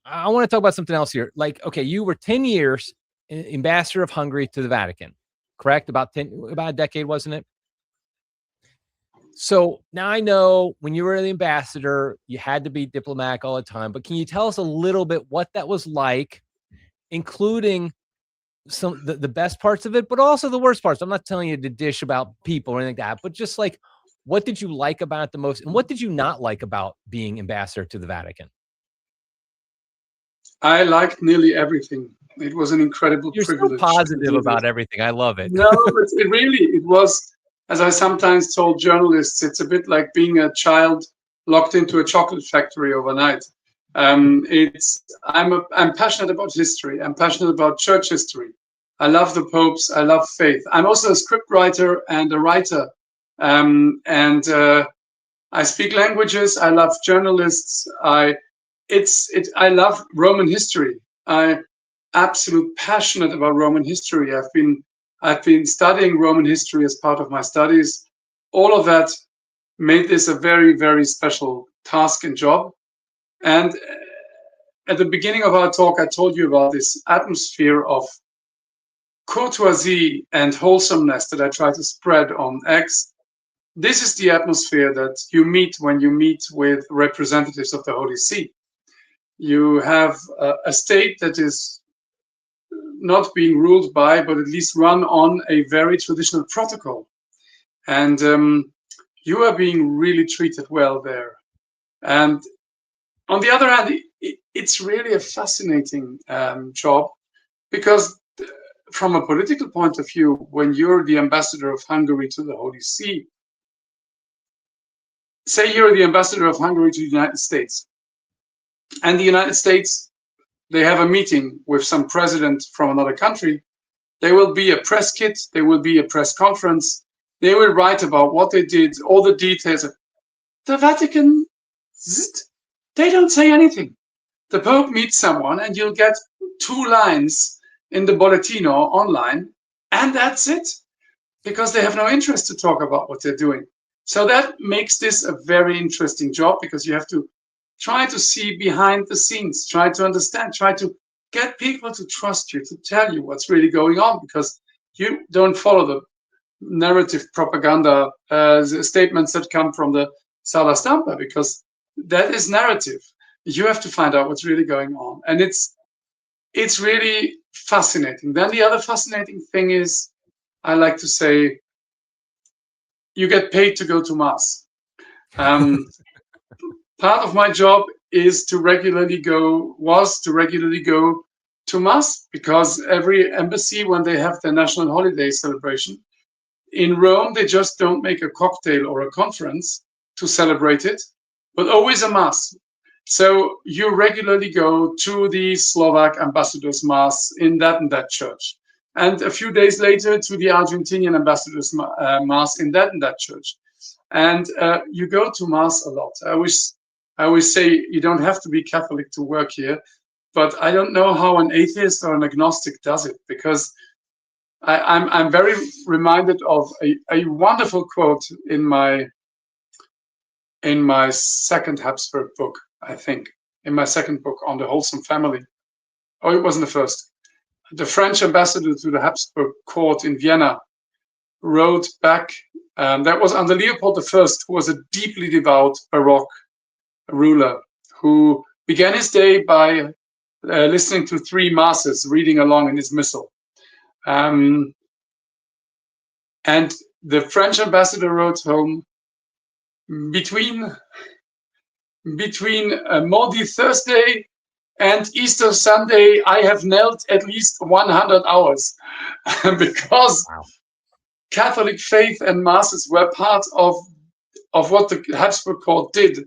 I want to talk about something else here. Like, okay, you were 10 years ambassador of Hungary to the Vatican, correct? About a decade, wasn't it? So now I know when you were the ambassador, you had to be diplomatic all the time, but can you tell us a little bit what that was like, including some the best parts of it, but also the worst parts? I'm not telling you to dish about people or anything like that, but just like, what did you like about it the most, and what did you not like about being ambassador to the Vatican? I liked nearly everything. It was an incredible privilege. You're so positive about everything. I love it. No, but it was, as I sometimes told journalists, it's a bit like being a child locked into a chocolate factory overnight. I'm passionate about history. I'm passionate about church history. I love the popes. I love faith. I'm also a script writer and a writer. I speak languages. I love journalists. I love Roman history. I absolute passionate about Roman history. I've been studying Roman history as part of my studies. All of that made this a very, very special task and job. And at the beginning of our talk, I told you about this atmosphere of courtesy and wholesomeness that I try to spread on X. This is the atmosphere that you meet when you meet with representatives of the Holy See. You have a state that is not being ruled by, but at least run on a very traditional protocol. And you are being really treated well there. And on the other hand, it's really a fascinating job, because from a political point of view, when you're the ambassador of Hungary to the Holy See, say you're the ambassador of Hungary to the United States, and the United States, they have a meeting with some president from another country. There will be a press kit, there will be a press conference, they will write about what they did, all the details. The Vatican, they don't say anything. The Pope meets someone and you'll get 2 lines in the Bollettino online, and that's it, because they have no interest to talk about what they're doing. So that makes this a very interesting job, because you have to try to see behind the scenes, try to understand, try to get people to trust you, to tell you what's really going on, because you don't follow the narrative propaganda statements that come from the Sala Stampa, because that is narrative. You have to find out what's really going on. And it's really fascinating. Then the other fascinating thing is, I like to say, you get paid to go to Mass. Part of my job was to regularly go to Mass, because every embassy, when they have their national holiday celebration in Rome, they just don't make a cocktail or a conference to celebrate it, but always a Mass. So you regularly go to the Slovak ambassador's Mass in that and that church, and a few days later to the Argentinian ambassador's Mass in that and that church. And you go to Mass a lot. I always say you don't have to be Catholic to work here, but I don't know how an atheist or an agnostic does it, because I'm very reminded of a wonderful quote in my second Habsburg book, I think, in my second book on the wholesome family. Oh, it wasn't the first. the French ambassador to the Habsburg court in Vienna wrote back, that was under Leopold I, who was a deeply devout Baroque ruler, who began his day by listening to 3 masses, reading along in his missal. And the French ambassador wrote home, between Maundy Thursday and Easter Sunday, I have knelt at least 100 hours because Wow. Catholic faith and masses were part of what the Habsburg court did,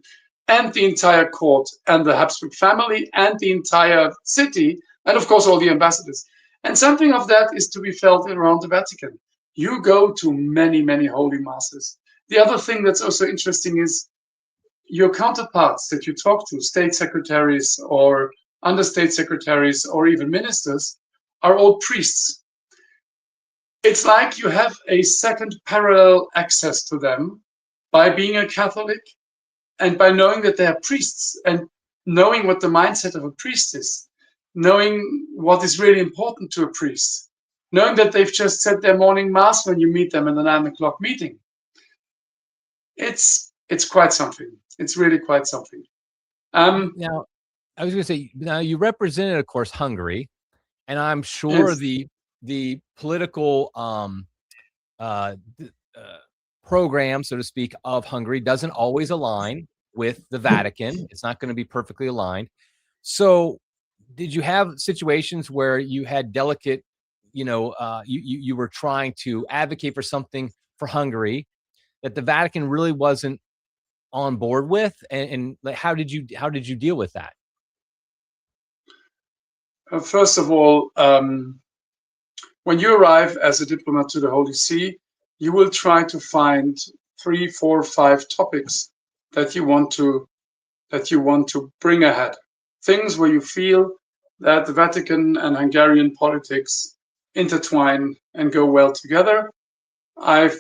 and the entire court and the Habsburg family and the entire city, and of course all the ambassadors. And something of that is to be felt around the Vatican. You go to many, many holy masses. The other thing that's also interesting is your counterparts that you talk to, state secretaries or understate secretaries or even ministers, are all priests. It's like you have a second parallel access to them by being a Catholic and by knowing that they are priests and knowing what the mindset of a priest is, knowing what is really important to a priest, knowing that they've just said their morning mass when you meet them in the 9 o'clock meeting. It's quite something. It's really quite something. Now, I was going to say, now you represented, of course, Hungary, and I'm sure yes. the political program, so to speak, of Hungary doesn't always align with the Vatican. It's not going to be perfectly aligned. So did you have situations where you had delicate, you were trying to advocate for something for Hungary that the Vatican really wasn't on board with, and how did you deal with that? First of all, when you arrive as a diplomat to the Holy See, you will try to find 3, 4, 5 topics that you want to bring ahead. Things where you feel that the Vatican and Hungarian politics intertwine and go well together. I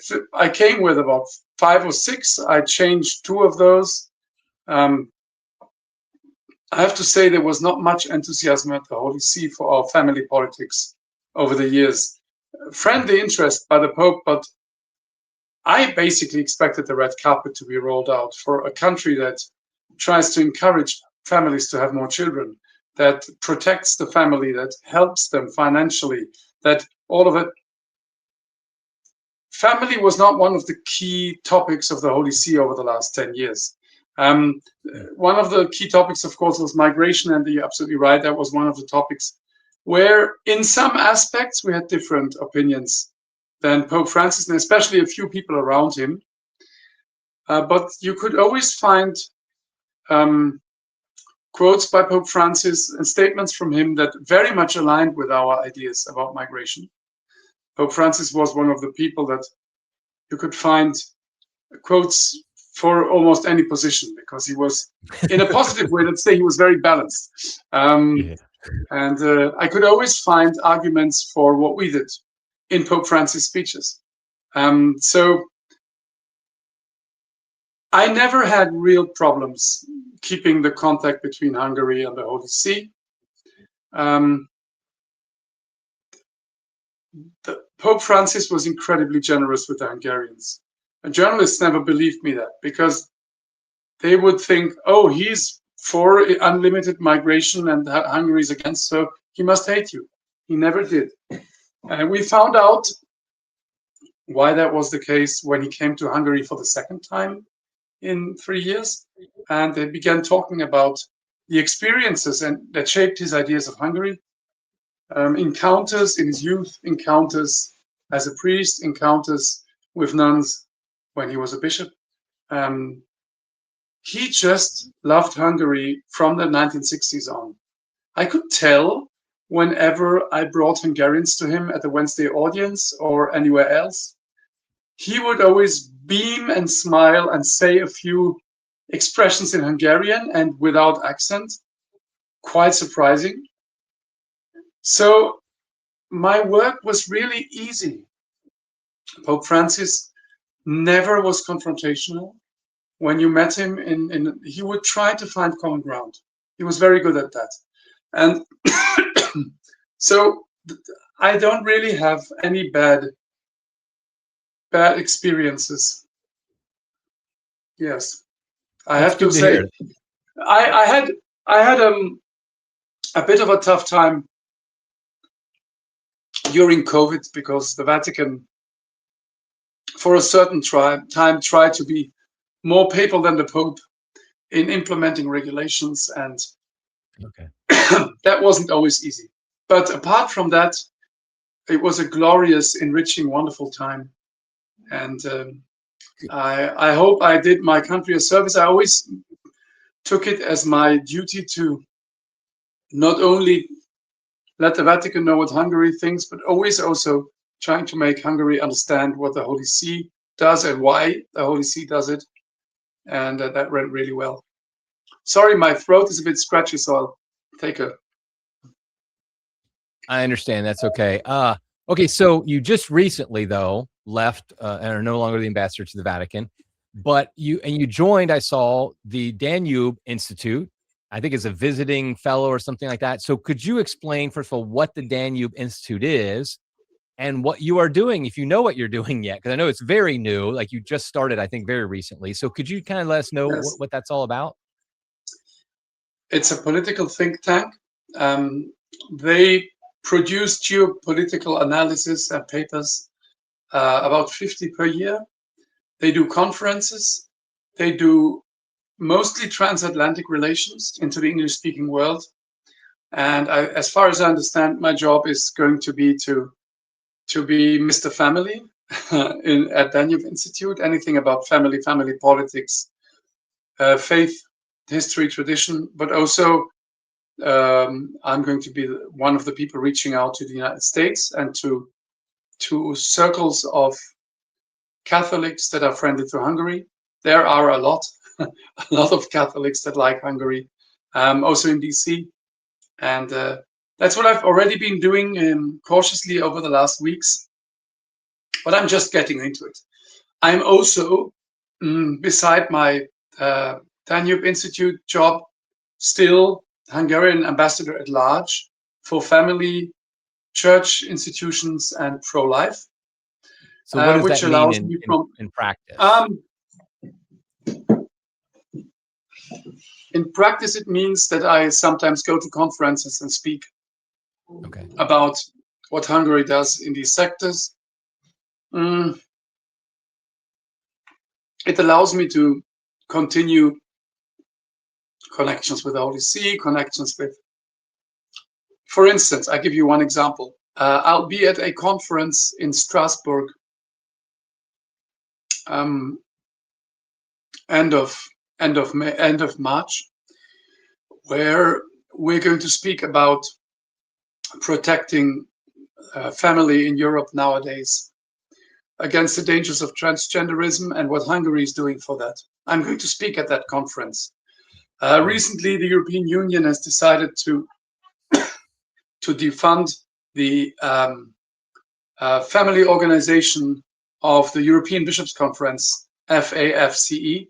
came with about 5 or 6. I changed 2 of those. I have to say there was not much enthusiasm at the Holy See for our family politics over the years. Friendly interest by the Pope, but I basically expected the red carpet to be rolled out for a country that tries to encourage families to have more children, that protects the family, that helps them financially, that all of it. Family was not one of the key topics of the Holy See over the last 10 years. One of the key topics, of course, was migration, and you're absolutely right, that was one of the topics where in some aspects we had different opinions than Pope Francis, and especially a few people around him. But you could always find quotes by Pope Francis and statements from him that very much aligned with our ideas about migration. Pope Francis was one of the people that you could find quotes for almost any position, because he was, in a positive way, let's say, he was very balanced. And I could always find arguments for what we did in Pope Francis' speeches. So I never had real problems keeping the contact between Hungary and the Holy See. Pope Francis was incredibly generous with the Hungarians. And journalists never believed me that, because they would think, oh, he's for unlimited migration and Hungary's against, so he must hate you. He never did. And we found out why that was the case when he came to Hungary for the second time in 3 years. And they began talking about the experiences and that shaped his ideas of Hungary. Encounters in his youth, encounters as a priest, encounters with nuns when he was a bishop. He just loved Hungary from the 1960s on. I could tell whenever I brought Hungarians to him at the Wednesday audience or anywhere else. He would always beam and smile and say a few expressions in Hungarian and without accent. Quite surprising. So my work was really easy. Pope Francis never was confrontational. When you met him, he would try to find common ground. He was very good at that. And so I don't really have any bad experiences. Yes, I That's have to good to say, hear. I had a bit of a tough time during COVID because the Vatican, for a certain time, tried to be more papal than the Pope in implementing regulations, and Okay. that wasn't always easy. But apart from that, it was a glorious, enriching, wonderful time, and I hope I did my country a service. I always took it as my duty to not only let the Vatican know what Hungary thinks, but always also trying to make Hungary understand what the Holy See does and why the Holy See does it. And that went really well. Sorry, my throat is a bit scratchy, so I'll take a. I understand. That's okay. Okay. So you just recently, though, left and are no longer the ambassador to the Vatican, but you joined, I saw, the Danube Institute. I think it's a visiting fellow or something like that. So could you explain, first of all, what the Danube Institute is and what you are doing, if you know what you're doing yet? Because I know it's very new, like you just started, I think, very recently. So could you kind of let us know Yes, what that's all about? it's a political think tank. They produce geopolitical analysis and papers, about 50 per year. They do conferences. They do mostly transatlantic relations into the English-speaking world. And as far as I understand, my job is going to be to be Mr. Family at Danube Institute. Anything about family politics, faith, history, tradition, but also I'm going to be one of the people reaching out to the United States and to circles of Catholics that are friendly to Hungary. There are a lot, a lot of Catholics that like Hungary, also in DC, and that's what I've already been doing cautiously over the last weeks. But I'm just getting into it. I'm also, beside my Danube Institute job, still Hungarian ambassador at large for family, church institutions, and pro-life, So what does which that mean allows in me from in practice? um, in practice it means that I sometimes go to conferences and speak Okay. about what Hungary does in these sectors. Mm, it allows me to continue connections with the Holy See, connections with, for instance, I give you one example. I'll be at a conference in Strasbourg, um, end of May, end of March, where we're going to speak about protecting family in Europe nowadays against the dangers of transgenderism and what Hungary is doing for that. I'm going to speak at that conference. Recently, the European Union has decided to defund the family organization of the European Bishops' Conference, FAFCE,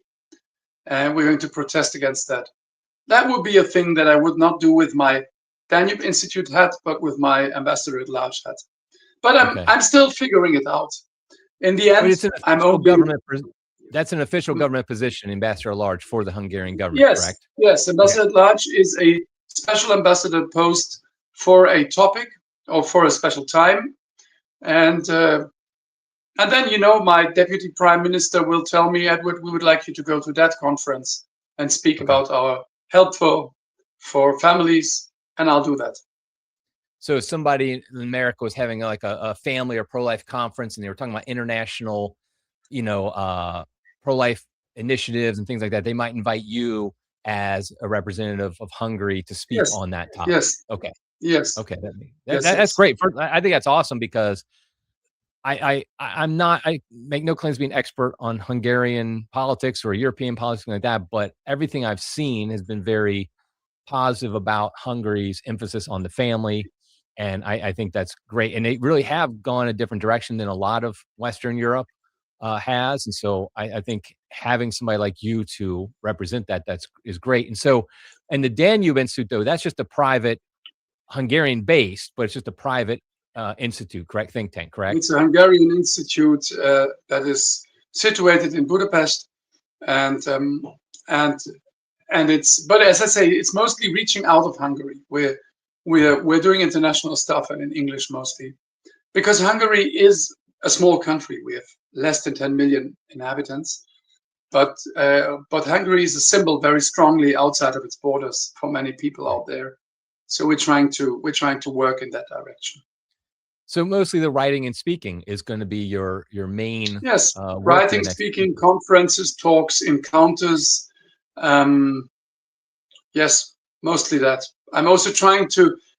and we're going to protest against that. That would be a thing that I would not do with my Danube Institute hat, but with my ambassador at large hat. But Okay. I'm still figuring it out. In the But end, it's an I'm official only government. That's an official government position, ambassador at large for the Hungarian government, yes, correct? yes. Okay. Ambassador at large is a special ambassador post for a topic or for a special time, and then my deputy prime minister will tell me, Edward, we would like you to go to that conference and speak Okay. about our help for families, and I'll do that. So if somebody in America was having like a family or pro-life conference and they were talking about international, pro-life initiatives and things like that, they might invite you as a representative of Hungary to speak Yes, on that topic. yes, Okay. yes, Okay. yes, That's yes. great. I think that's awesome because I'm not, I make no claims to be an expert on Hungarian politics or European politics like that, but everything I've seen has been very positive about Hungary's emphasis on the family. And I think that's great. And they really have gone a different direction than a lot of Western Europe has. And so I think having somebody like you to represent that is great. And so, and the Danube Institute, though, that's just a private Hungarian based, but it's just a private institute, correct? Think tank, correct? It's a Hungarian institute that is situated in Budapest, and and it's. But as I say, it's mostly reaching out of Hungary. We're doing international stuff and in English mostly, because Hungary is a small country. We have less than 10 million inhabitants, but Hungary is a symbol very strongly outside of its borders for many people out there. So we're trying to work in that direction. So mostly the writing and speaking is going to be your main. Yes, writing, speaking, conferences, talks, encounters. Yes, mostly that. I'm also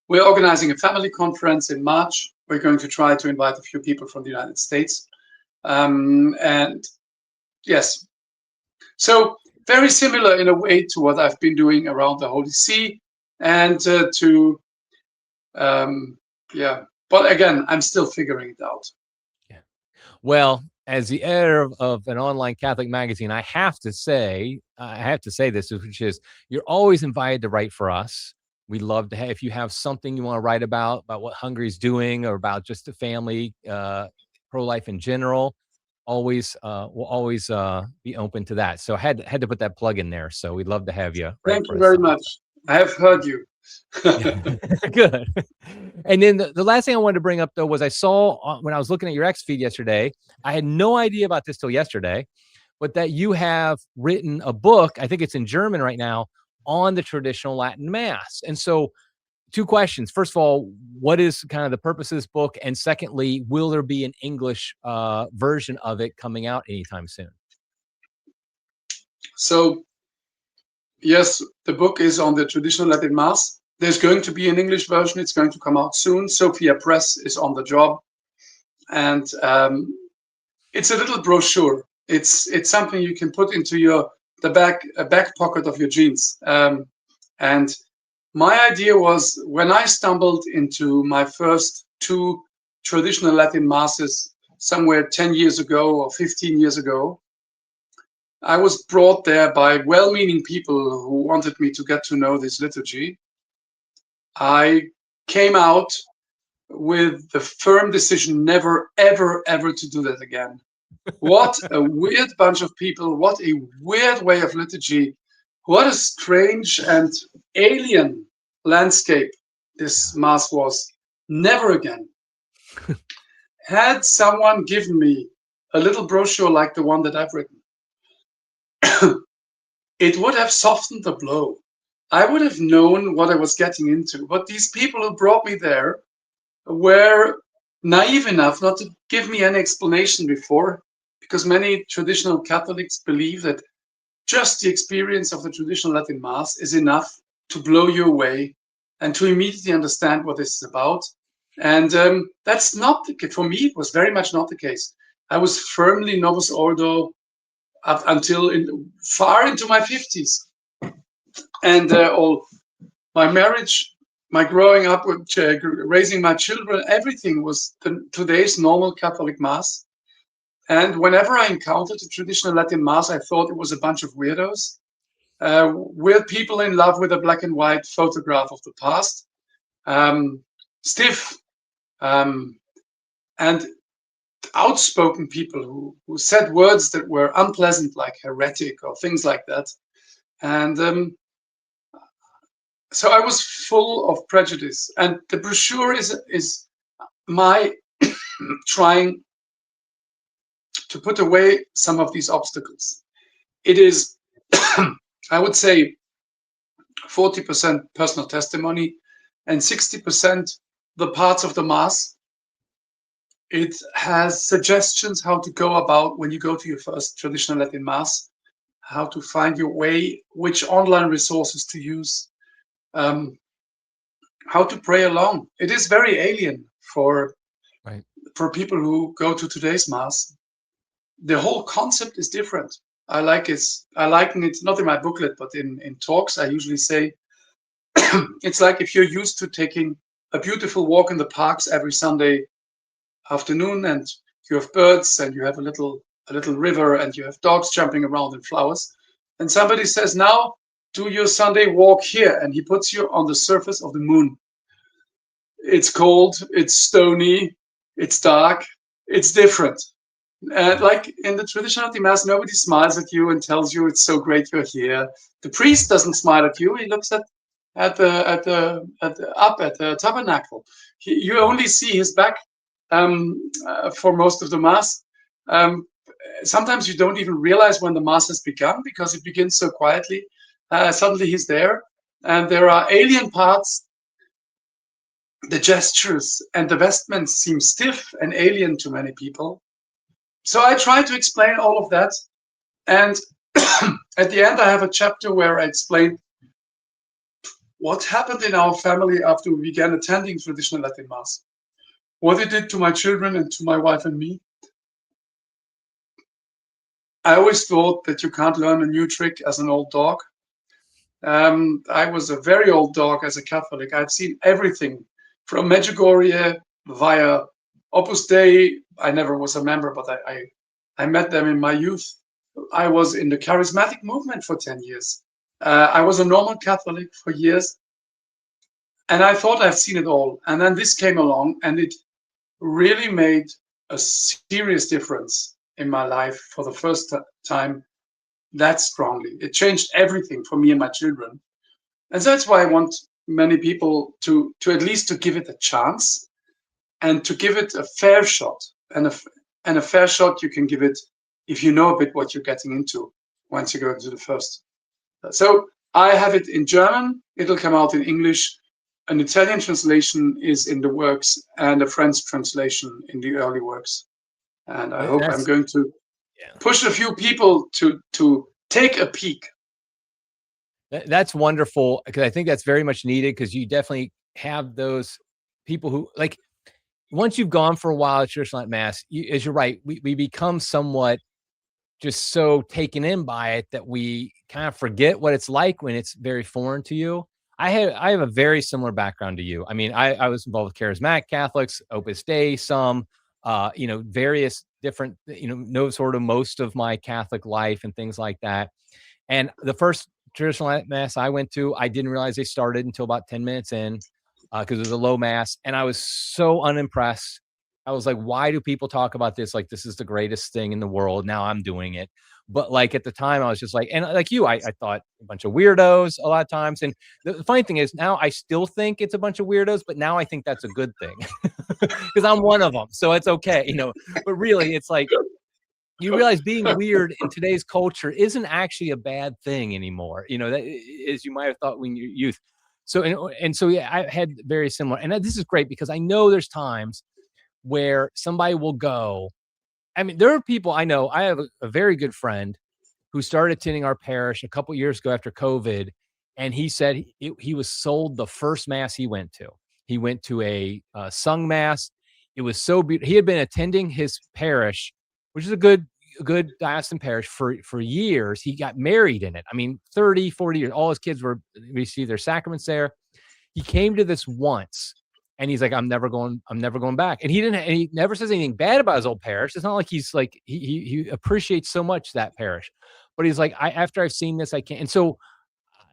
we're organizing a family conference in March. We're going to try to invite a few people from the United States. And yes, so very similar in a way to what I've been doing around the Holy See, and but again, I'm still figuring it out. Yeah. Well, as the editor of an online Catholic magazine, I have to say this, which is you're always invited to write for us. We love to have, if you have something you want to write about what Hungary's doing or about just the family, pro-life in general, we'll always be open to that. So I had to put that plug in there. So we'd love to have you. Thank you very much. I have heard you. Good. And then the last thing I wanted to bring up, though, was I saw when I was looking at your X feed yesterday, I had no idea about this till yesterday, but that you have written a book, I think it's in German right now, on the traditional Latin Mass. And so 2 questions. First of all, what is kind of the purpose of this book? And secondly, will there be an English version of it coming out anytime soon? So, yes, the book is on the traditional Latin Mass. There's going to be an English version. It's going to come out soon. Sophia Press is on the job. And it's a little brochure. It's something you can put into the back pocket of your jeans. And my idea was, when I stumbled into my first 2 traditional Latin masses somewhere 10 years ago or 15 years ago, I was brought there by well-meaning people who wanted me to get to know this liturgy. I came out with the firm decision never, ever, ever to do that again. What a weird bunch of people. What a weird way of liturgy. What a strange and alien landscape this Mass was. Never again. Had someone given me a little brochure like the one that I've written, it would have softened the blow. I would have known what I was getting into. But these people who brought me there were naive enough not to give me any explanation before, because many traditional Catholics believe that just the experience of the traditional Latin Mass is enough to blow you away and to immediately understand what this is about. And that's not the case. For me, it was very much not the case. I was firmly Novus Ordo up until far into my 50s. And all my marriage, my growing up, raising my children, everything was today's normal Catholic Mass. And whenever I encountered a traditional Latin Mass, I thought it was a bunch of weirdos, weird people in love with a black and white photograph of the past, stiff, and outspoken people who said words that were unpleasant, like heretic or things like that. And so I was full of prejudice. And the brochure is my trying to put away some of these obstacles. It is, I would say, 40% personal testimony and 60% the parts of the Mass. It has suggestions how to go about when you go to your first traditional Latin Mass, how to find your way, which online resources to use, how to pray along. It is very alien for people who go to today's Mass. The whole concept is different. I liken it, not in my booklet, but in talks, I usually say, it's like if you're used to taking a beautiful walk in the parks every Sunday afternoon, and you have birds, and you have a little river, and you have dogs jumping around in flowers, and somebody says, now do your Sunday walk here, and he puts you on the surface of the moon. It's cold, it's stony, it's dark, it's different. Like in the traditional Mass, nobody smiles at you and tells you it's so great you're here. The priest doesn't smile at you. He looks at the tabernacle. You only see his back for most of the Mass. Um, Sometimes you don't even realize when the Mass has begun because it begins so quietly. Suddenly he's there, and there are alien parts. The gestures and the vestments seem stiff and alien to many people. So I try to explain all of that. And at the end, I have a chapter where I explain what happened in our family after we began attending traditional Latin Mass, what it did to my children and to my wife and me. I always thought that you can't learn a new trick as an old dog. I was a very old dog as a Catholic. I've seen everything from Medjugorje via Opus Dei. I never was a member, but I met them in my youth. I was in the charismatic movement for 10 years. I was a normal Catholic for years. And I thought I've seen it all. And then this came along and it really made a serious difference in my life for the first time that strongly. It changed everything for me and my children. And so that's why I want many people to at least to give it a chance and to give it a fair shot. And a fair shot you can give it if you know a bit what you're getting into once you go into the first. So I have it in German. It'll come out in English. An Italian translation is in the works and a French translation in the early works. And I hope I'm going to push a few people to take a peek. That's wonderful, because I think that's very much needed, because you definitely have those people who, like, once you've gone for a while at traditional Mass, as you're right, we become somewhat just so taken in by it that we kind of forget what it's like when it's very foreign to you. I have a very similar background to you. I mean, I was involved with charismatic Catholics, Opus Dei, some, various different, no sort of most of my Catholic life and things like that. And the first traditional Mass I went to, I didn't realize they started until about 10 minutes in, because it was a low Mass. And I was so unimpressed. I was like, why do people talk about this? Like, this is the greatest thing in the world. Now I'm doing it. But like at the time, I was just like, and like you, I thought a bunch of weirdos a lot of times. And the funny thing is, now I still think it's a bunch of weirdos, but now I think that's a good thing because I'm one of them. So it's okay, but really it's like, you realize being weird in today's culture isn't actually a bad thing anymore, that as you might have thought when you're youth. So, so, yeah, I had very similar, and this is great because I know there's times where somebody will go. I mean, there are people I know. I have a very good friend who started attending our parish a couple years ago after COVID. And he said he was sold the first Mass he went to. He went to a sung Mass. It was so beautiful. He had been attending his parish, which is a good diocesan parish, for years. He got married in it. I mean, 30, 40 years. All his kids received their sacraments there. He came to this once. And he's like, I'm never going back. And he never says anything bad about his old parish. It's not like he's like, he appreciates so much that parish, but he's like, after I've seen this, I can't. And so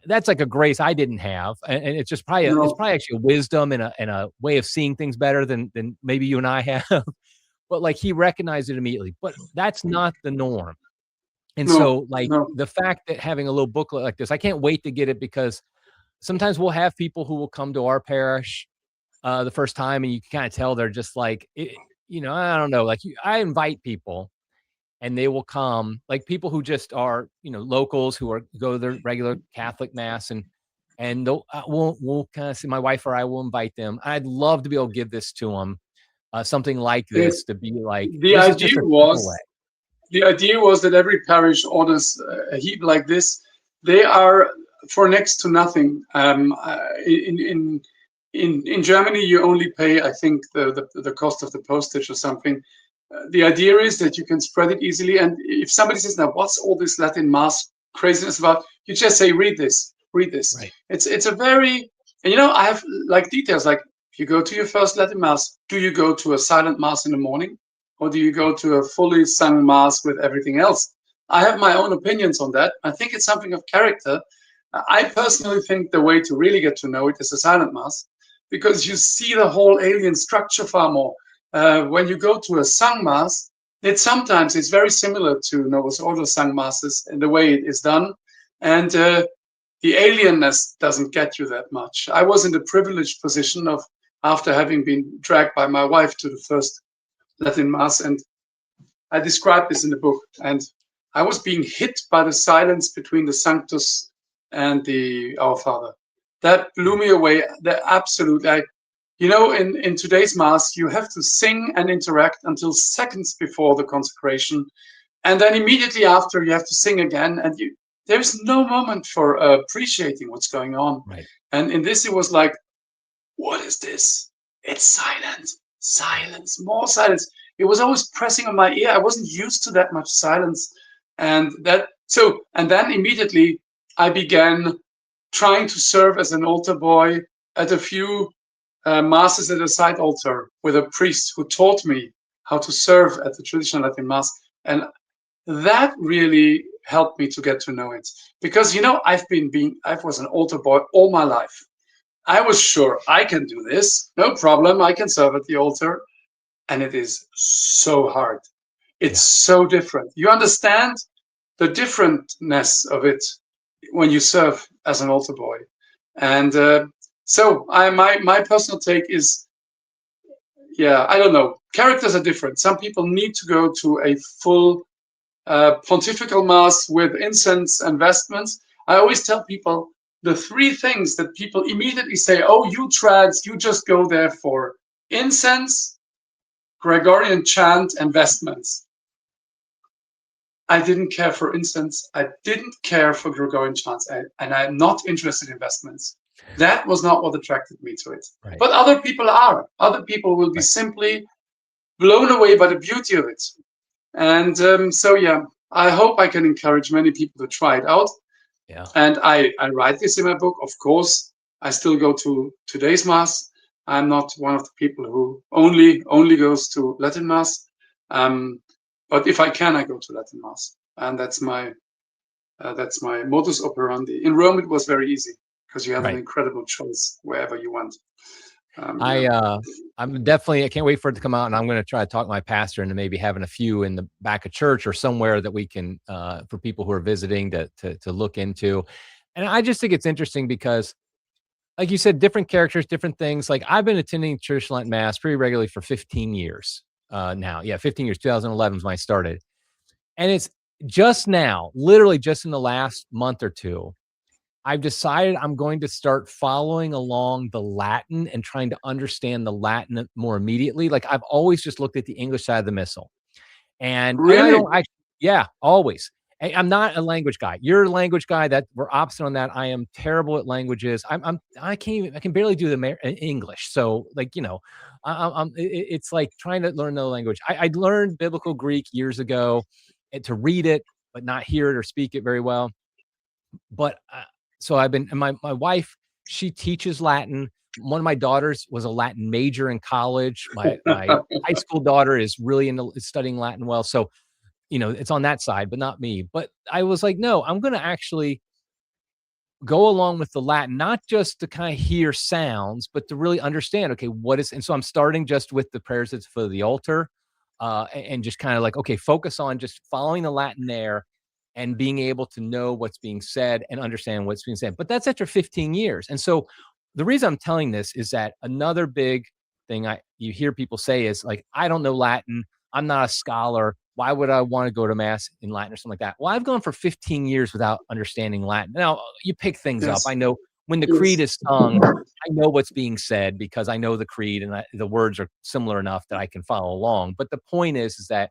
that's like a grace I didn't have. And it's just probably, it's probably actually a wisdom and a way of seeing things better than maybe you and I have. But like, he recognized it immediately, but that's not the norm. And the fact that having a little booklet like this, I can't wait to get it, because sometimes we'll have people who will come to our parish the first time, and you can kind of tell they're just like, I don't know, like I invite people and they will come, like people who just are, locals who go to their regular Catholic Mass, and we'll kind of see, my wife or I will invite them. I'd love to be able to give this to them, something like this, to be like, the idea was that every parish orders a heap like this. They are for next to nothing. In Germany, you only pay, I think, the cost of the postage or something. The idea is that you can spread it easily. And if somebody says, now, what's all this Latin Mass craziness about? You just say, read this. Right. It's a very, and I have like details, like if you go to your first Latin Mass, do you go to a silent Mass in the morning? Or do you go to a fully sung Mass with everything else? I have my own opinions on that. I think it's something of character. I personally think the way to really get to know it is a silent Mass. because you see the whole alien structure far more. When you go to a sung mass, it's very similar to Novus Ordo sung masses in the way it is done, and the alienness doesn't get you that much. I was in the privileged position of, after having been dragged by my wife to the first Latin mass, and I described this in the book, and I was being hit by the silence between the Sanctus and the Our Father. That blew me away. That absolutely, in today's mass, you have to sing and interact until seconds before the consecration, and then immediately after you have to sing again, and there's no moment for appreciating what's going on. Right. And in this, it was like, what is this? It's silence, more silence. It was always pressing on my ear. I wasn't used to that much silence, and then immediately I began trying to serve as an altar boy at a few masses at a side altar with a priest who taught me how to serve at the traditional Latin mass, and that really helped me to get to know it. Because I was an altar boy all my life. I was sure I can do this, no problem. I can serve at the altar, and it is so hard. It's so different. You understand the differentness of it when you serve as an altar boy, and my personal take is, I don't know. Characters are different. Some people need to go to a full pontifical mass with incense and vestments. I always tell people the three things that people immediately say, oh, you trads, you just go there for incense, Gregorian chant, and vestments. I didn't care for incense. I didn't care for Gregorian chants, and I'm not interested in vestments. That was not what attracted me to it. Right. But other people are. Other people will be simply blown away by the beauty of it. And I hope I can encourage many people to try it out. Yeah. And I write this in my book. Of course, I still go to today's mass. I'm not one of the people who only goes to Latin mass. But if I can, I go to Latin mass, and that's my modus operandi. In Rome, it was very easy because you have an incredible choice wherever you want. I'm definitely, I can't wait for it to come out, and I'm going to try to talk my pastor into maybe having a few in the back of church or somewhere that we can, for people who are visiting to look into. And I just think it's interesting because, like you said, different characters, different things. Like I've been attending traditional Latin mass pretty regularly for 15 years now. Yeah, 15 years. 2011 is when I started. And it's just now, literally just in the last month or two, I've decided I'm going to start following along the Latin and trying to understand the Latin more immediately. Like I've always just looked at the English side of the missal. And really, always. I'm not a language guy. You're a language guy. That we're opposite on that. I am terrible at languages. I can barely do the English. So like, it's like trying to learn another language. I learned biblical Greek years ago to read it, but not hear it or speak it very well. But so I've been, and my wife, she teaches Latin. One of my daughters was a Latin major in college. My high school daughter is really into studying Latin well. So, it's on that side, but not me. But I was like, no, I'm going to actually go along with the Latin, not just to kind of hear sounds, but to really understand, okay, what is, and so I'm starting just with the prayers at the foot of the altar, and just kind of like, okay, focus on just following the Latin there and being able to know what's being said and understand what's being said. But that's after 15 years. And so the reason I'm telling this is that another big thing you hear people say is like, I don't know Latin. I'm not a scholar. Why would I want to go to mass in Latin or something like that? Well, I've gone for 15 years without understanding Latin. Now you pick things up. I know when the creed is sung, I know what's being said because I know the creed and the words are similar enough that I can follow along. But the point is that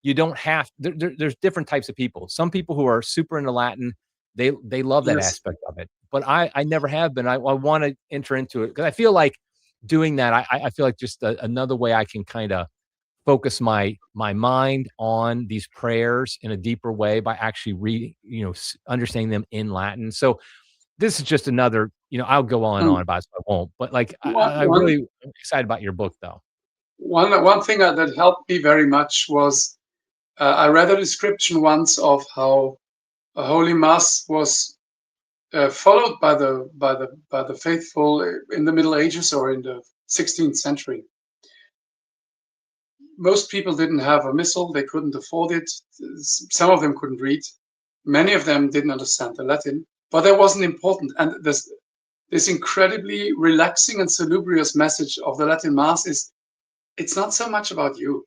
you don't have, there's different types of people. Some people who are super into Latin, they love that aspect of it. But I never have been. I want to enter into it because I feel like doing that, I feel like just another way I can kind of focus my mind on these prayers in a deeper way by actually reading, understanding them in Latin. So this is just another, I'll go on and on about it, so I won't. But like, I really am excited about your book, though. One thing that helped me very much was I read a description once of how a Holy Mass was followed by the faithful in the Middle Ages or in the 16th century. Most people didn't have a missal; they couldn't afford it. Some of them couldn't read. Many of them didn't understand the Latin, but that wasn't important. And this incredibly relaxing and salubrious message of the Latin Mass is, it's not so much about you.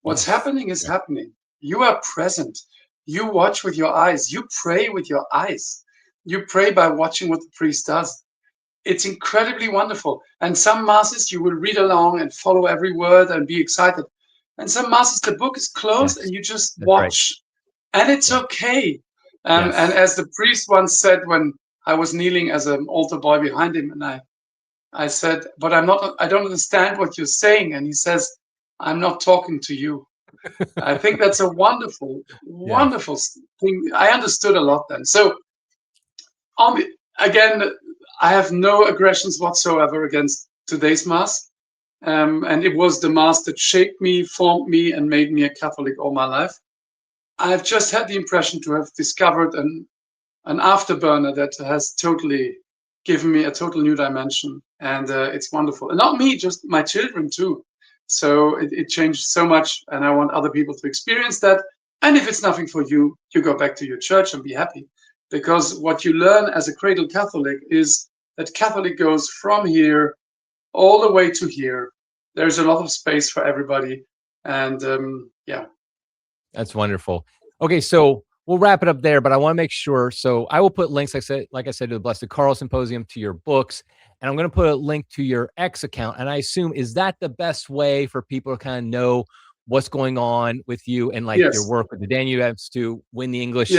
What's happening is happening. You are present. You watch with your eyes. You pray with your eyes. You pray by watching what the priest does. It's incredibly wonderful. And some masses you will read along and follow every word and be excited. And some masses the book is closed and you just watch. Right. And it's okay. And as the priest once said when I was kneeling as an altar boy behind him, and I said, but I don't understand what you're saying. And he says, I'm not talking to you. I think that's a wonderful, wonderful thing. I understood a lot then. So again, I have no aggressions whatsoever against today's Mass. And it was the Mass that shaped me, formed me, and made me a Catholic all my life. I've just had the impression to have discovered an afterburner that has totally given me a total new dimension. And it's wonderful. And not me, just my children too. So it changed so much. And I want other people to experience that. And if it's nothing for you, you go back to your church and be happy. Because what you learn as a cradle Catholic is that Catholic goes from here all the way to here. There's a lot of space for everybody. And That's wonderful. Okay, so we'll wrap it up there, but I want to make sure. So I will put links, like I said, to the Blessed Carl Symposium, to your books, and I'm going to put a link to your X account. And I assume, is that the best way for people to kind of know what's going on with you and like your work with the Danubians to when the English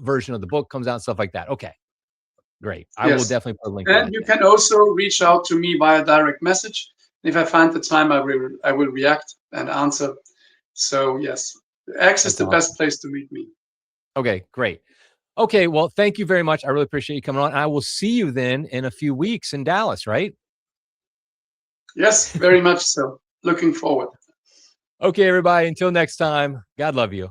version of the book comes out and stuff like that? Okay, great. I will definitely put a link. And you can also reach out to me via direct message. If I find the time, I will react and answer. So yes, X is the best place to meet me. Okay, great. Okay, well, thank you very much. I really appreciate you coming on. I will see you then in a few weeks in Dallas, right? Yes, very much so. Looking forward. Okay, everybody. Until next time, God love you.